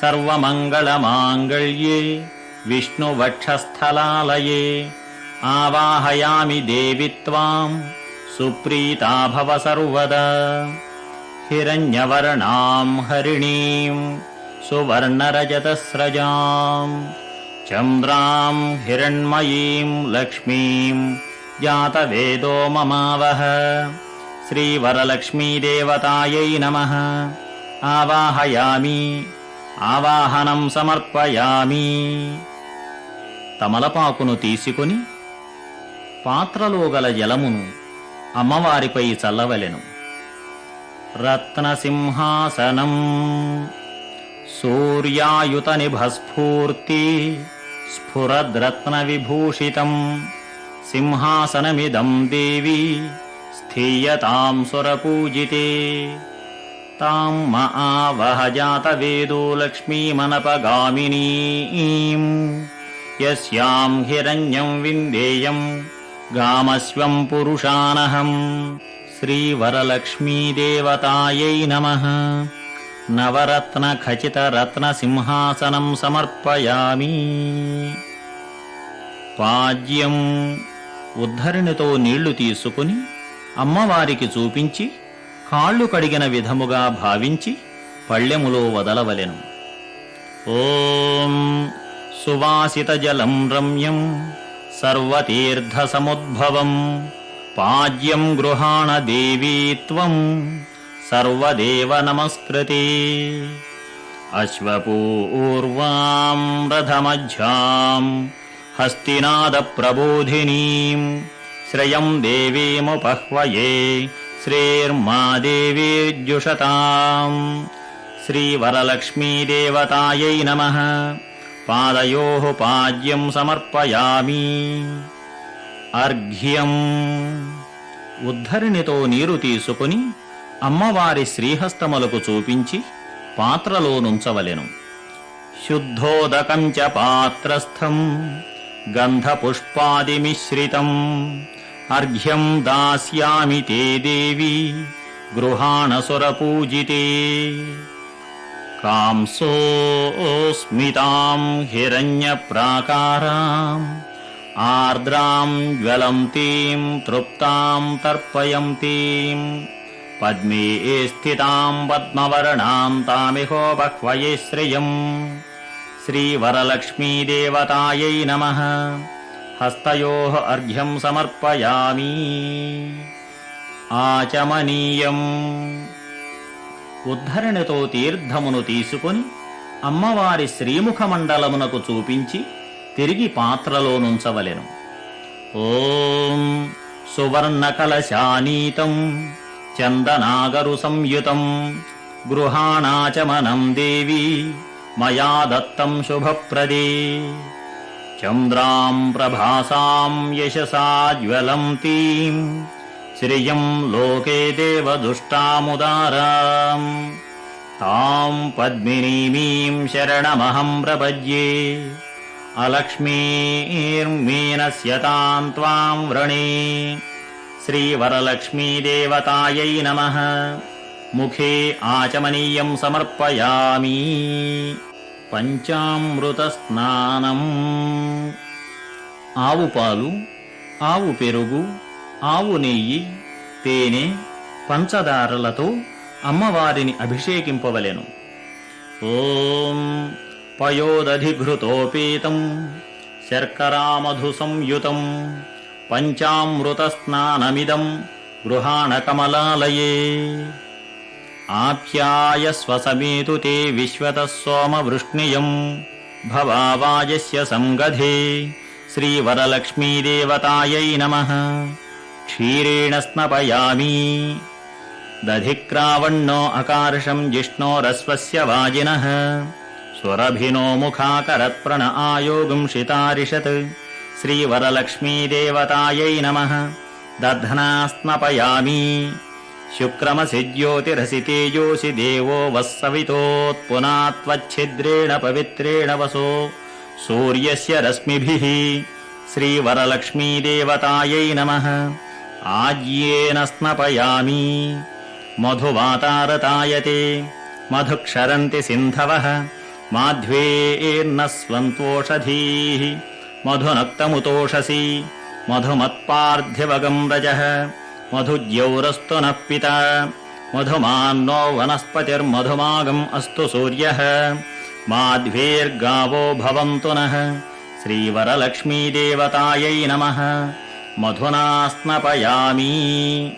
సర్వమంగళమాంగళ్యే విష్ణువక్షస్థలాలయే ఆవాహయామి దేవి త్వాం సుప్రీతా భవ సర్వదా. హిరణ్యవర్ణాం హరిణీం సువర్ణరజతస్రజాం చంద్రాం హిరణ్మయీం లక్ష్మీం జాతవేదో మమావహ. శ్రీవరలక్ష్మీదేవతాయై నమః. ఆవాహయామి. ఆవాహనం సమర్పయామి. తమలపాకును తీసుకుని పాత్రలో గల జలమును అమ్మవారిపై చల్లవలెను. రత్నసింహాసనం. సూర్యాయుత నిభస్ఫూర్తి స్ఫురద్రత్న విభూషితం సింహాసనమిదం దేవి స్థీయతాం సురపూజితే. తాం ఆవహ జాతవేదో లక్ష్మీమనపగామినీం యస్యాం హిరణ్యం విందేయం గామస్వం పురుషానహం. శ్రీవరలక్ష్మీదేవతాయై నమః. నవరత్న ఖచిత రత్న సింహాసనం సమర్పయామి. పాద్యం. ఉద్ధరిణితో నీళ్లు తీసుకుని అమ్మవారికి చూపించి కాళ్ళు కడిగిన విధముగా భావించి పళ్ళెములో వదలవలెను. ఓం సువాసిత జలం రమ్యం సర్వతీర్థ సముద్భవం పాద్యం గృహాణ దేవీ త్వం సర్వదేవ నమస్కృతే. అశ్వపూర్వాం రథమధ్యాం హస్తినాద ప్రబోధినీం శ్రయం దేవీముపహ్వయే శ్రేర్మా దేవీర్జుషతాం. శ్రీవరలక్ష్మీదేవతాయై నమః. పాదయోః పాద్యం సమర్పయామి. అర్ఘ్యం. ఉద్ధరిణితో నీరు తీసుకుని అమ్మవారి శ్రీహస్తములకు చూపించి పాత్రలో నుంచవలెను. శుద్ధోదకం చ పాత్రస్థం గంధపుష్పాదిమిశ్రితం అర్ఘ్యం దాస్యామి తే దేవి గృహాణసురపూజితే కాంసోస్మితాం హిరణ్యప్రాకారాం ఆర్ద్రాం జ్వలంతీం తృప్తాం తర్పయంతీం పద్మే స్థితాం పద్మవర్ణాం తామిహోపహ్వయే శ్రియం శ్రీవరలక్ష్మీదేవతాయై నమః. హస్తయోః అర్ఘ్యం సమర్పయామి. ఆచమనీయం. ఉద్ధరణితో తీర్థమును తీసుకొని అమ్మవారి శ్రీముఖమండలమునకు చూపించి తిరిగి పాత్రలో నుంచవలెను. ఓం సువర్ణకలశానీతం చందనాగరు సంయుతం గృహాణాచమనం దేవి మయా దత్తం శుభప్రదే. చంద్రాం ప్రభాసాం యశసా జ్వలంతీం శ్రియం లోకే దేవదుష్టాముదారాం తాం పద్మినీమీం శరణమహం ప్రపద్యే. అలక్ష్మీర్మీనస్యతాం త్వాం వ్రణే. శ్రీవరలక్ష్మీదేవతాయై నమః. ముఖే ఆచమనీయం సమర్పయామి. పంచామృత స్నానం. ఆవు పాలు, ఆవు పెరుగు, ఆవు నెయ్యి, తేనె, పంచదారలతో అమ్మవారిని అభిషేకింపవలెను. ఓం పయోదధిఘృతోపేతం శర్కరామధు సంయుతం పంచామృత స్నానమిదం గృహాణ కమలాలయే. ఆప్యాయస్వ సమేతు తే విశ్వతః సోమవృష్ణియం భవావాజస్య సంగధే. శ్రీవరలక్ష్మీదేవతాయై నమః. క్షీరేణ స్నపయామి. దధిక్రావణ్ణో అకార్షం జిష్ణోరస్వస్య వాజినః స్వరభినో ముఖాకరత్ప్రణ ఆయోగం శితారిషత్. శ్రీవరలక్ష్మీదేవతాయై నమః. దధ్నా స్నపయామి. శుక్రమసి తేజోసి దేవో వస్సవితోత్పునాత్వచ్ఛిద్రేణ పవిత్రేణ వసో సూర్యస్య రశ్మిభిః. శ్రీవరలక్ష్మీదేవతాయై నమః. ఆజ్యేన స్నపయామి. మధువాతారతాయతే మధుక్షరంతి సింధవః మాధ్వేర్న స్వంతోషధీః మధునక్తముతోషసి మధుమత్పార్థివగం రజః మధుజ్యౌరస్తు నః పితా మధుమాన్నో వనస్పతిర్మధుమాగం అస్తు సూర్యః మాధ్వేర్గావో భవంతు నః. శ్రీవరలక్ష్మీదేవతాయై నమః. మధునా స్నపయామి.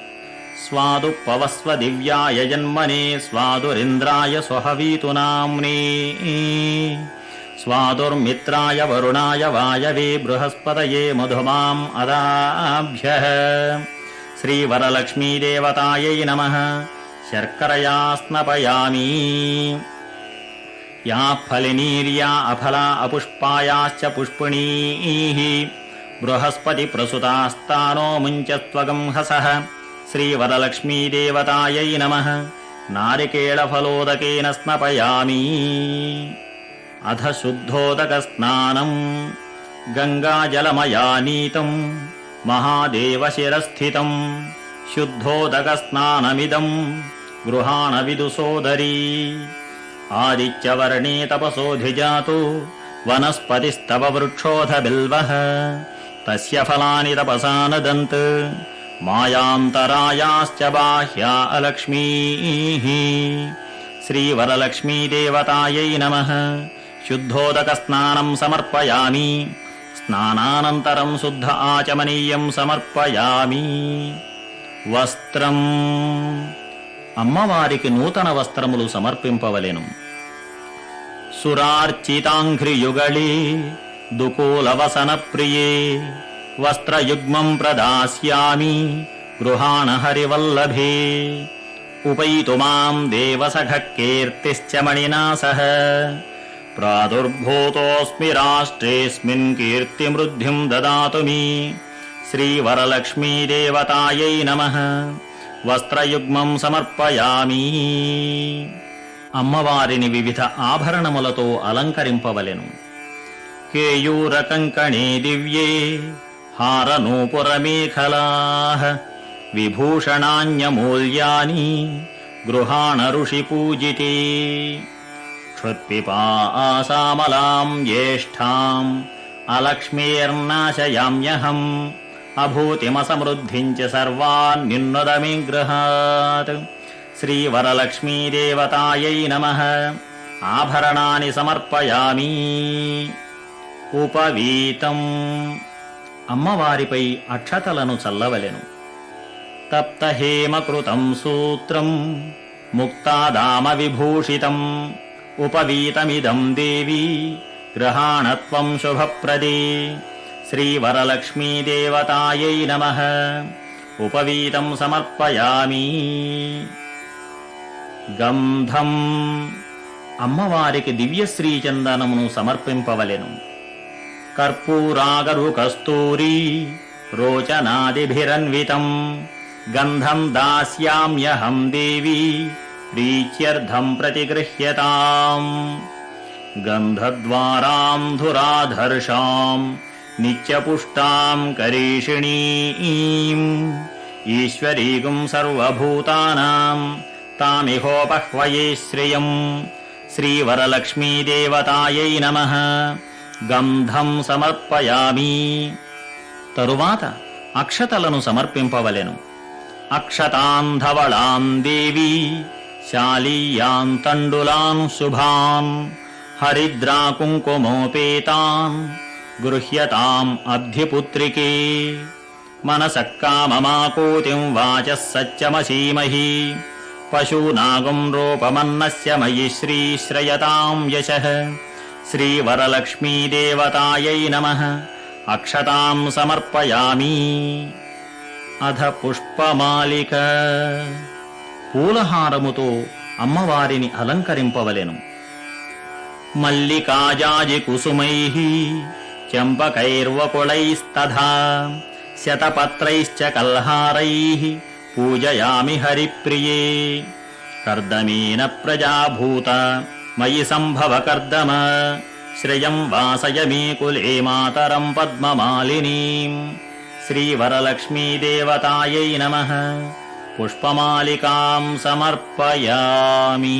స్వాదుపవస్వ దివ్యాయ జన్మనే స్వాదురింద్రాయ స్వహవీతు నామ్నే. స్వాదుర్మిత్రాయ వరుణాయ వాయవే బృహస్పతయే మధుమాం అదాభ్యః. శ్రీవరలక్ష్మీదేవతాయై నమః. శర్కరయా స్నపయామి. యా ఫలినీర్యా అఫలా అపుష్పాయాశ్చ పుష్పిణీః బృహస్పతి ప్రసుతాస్తానో ముంచత్వగం హసః. శ్రీవరలక్ష్మీదేవతాయై నమః. నారికేళఫలోదకేన స్నపయామి. అధ శుద్ధోదకస్నానం గంగాజలమయానీతం మహాదేవశిరస్థితం శుద్ధోదకస్నానమిదం గృహాణ విదుసోదరీ. ఆదిత్యవర్ణే తపసోధిజాతో వనస్పతిస్తవ వృక్షోధ బిల్వః తస్య ఫలాని తపసా నదంత్ మాయాంతరాయాశ్చ బాహ్యా అలక్ష్మీః. శ్రీవరలక్ష్మీదేవతాయై నమః. శుద్ధోదకస్నానం సమర్పయామి. స్నానానంతరం శుద్ధ ఆచమనీయం సమర్పయామి. వస్త్రం. అమ్మవారికి నూతన వస్త్రములు సమర్పింపవలెను. సురార్చితాంఘ్రియుగళే దుకూలవసన ప్రియే వస్త్రయుగ్మం ప్రదాస్యామి గృహాణ హరివల్లభే. ఉపైతు మాం దేవసఖ కీర్తిశ్చ మణినా సహ ప్రాదుర్భూతోస్మి రాష్ట్రేస్మిన్ కీర్తిమృద్ధిం దదాతు మీ. శ్రీవరలక్ష్మీదేవతాయై నమః. వస్త్రయుగ్మం సమర్పయామి. అమ్మవారిని వివిధ ఆభరణములతో అలంకరింపవలెను. కేయూరకంకణే దివ్యే హారనూపురమేఖలాః విభూషణాన్యమూల్యాని గృహాణ ఋషి పూజితే క్షుత్పిపాసామలాం జ్యేష్ఠాం అలక్ష్మీర్నాశయామ్యహం అభూతిమసమృద్ధిం చ సర్వాన్ నిన్నదమి గృహాత్. శ్రీవరలక్ష్మీదేవతాయై నమః. ఆభరణాని సమర్పయామి. ఉపవీతం అమ్మవారిపై అక్షతలను చల్లవలెను. తప్తహేమకృతం సూత్రం ముక్తాదామ విభూషితం ఉపవీతమిదం దేవి గ్రహాణత్వం శుభప్రదే. శ్రీవరలక్ష్మీదేవతాయై నమః. ఉపవీతం సమర్పయామి. గంధం అమ్మవారికి దివ్యశ్రీచందనమును సమర్పింపవలెను. కర్పూరాగరు కస్తూరి రోచనాదిభిరన్వితం గంధం దాస్యామ్యహం దేవి ప్రీత్యర్థం ప్రతిగృహ్యతాం. గంధద్వారాం ధురాధర్షాం నిత్యపుష్టాం కరీషిణీం ఈశ్వరీగుం సర్వభూతానాం తామిహోపహ్వయే శ్రియం. శ్రీవరలక్ష్మీదేవతాయై నమః. గంధం సమర్పయామి. తరువాత అక్షతలను సమర్పింపవలెను. అక్షతాన్ ధవళాన్ దేవి శాలీయాన్ తండులాన్ శుభాన్ హరిద్రాకుంకుమోపేతాన్ గృహ్యతాం అబ్ధిపుత్రికే. మనసః కామమాకూతిం వాచః సత్యమసీమహి పశూనాగం రూపమన్నస్య మయి శ్రీశ్రయతాం యశః. శ్రీవరలక్ష్మీదేవతాయై నమః. అక్షతాం సమర్పయామి. అధ పుష్పమాలిక పూలహారముతో అమ్మవారిని అలంకరింపవలెను. మల్లికాజాజి కుసుమైః చంపకైర్వకులైస్తథా శతపత్రైశ్చ కల్హారైః పూజయామి హరిప్రియే. కర్దమేన ప్రజాభూత మయి సంభవ కర్దమ శ్రియం వాసయ మే కులే మాతరం పద్మమాలినీం. శ్రీవరలక్ష్మీదేవతాయై నమః. పుష్పమాలికాం సమర్పయామి.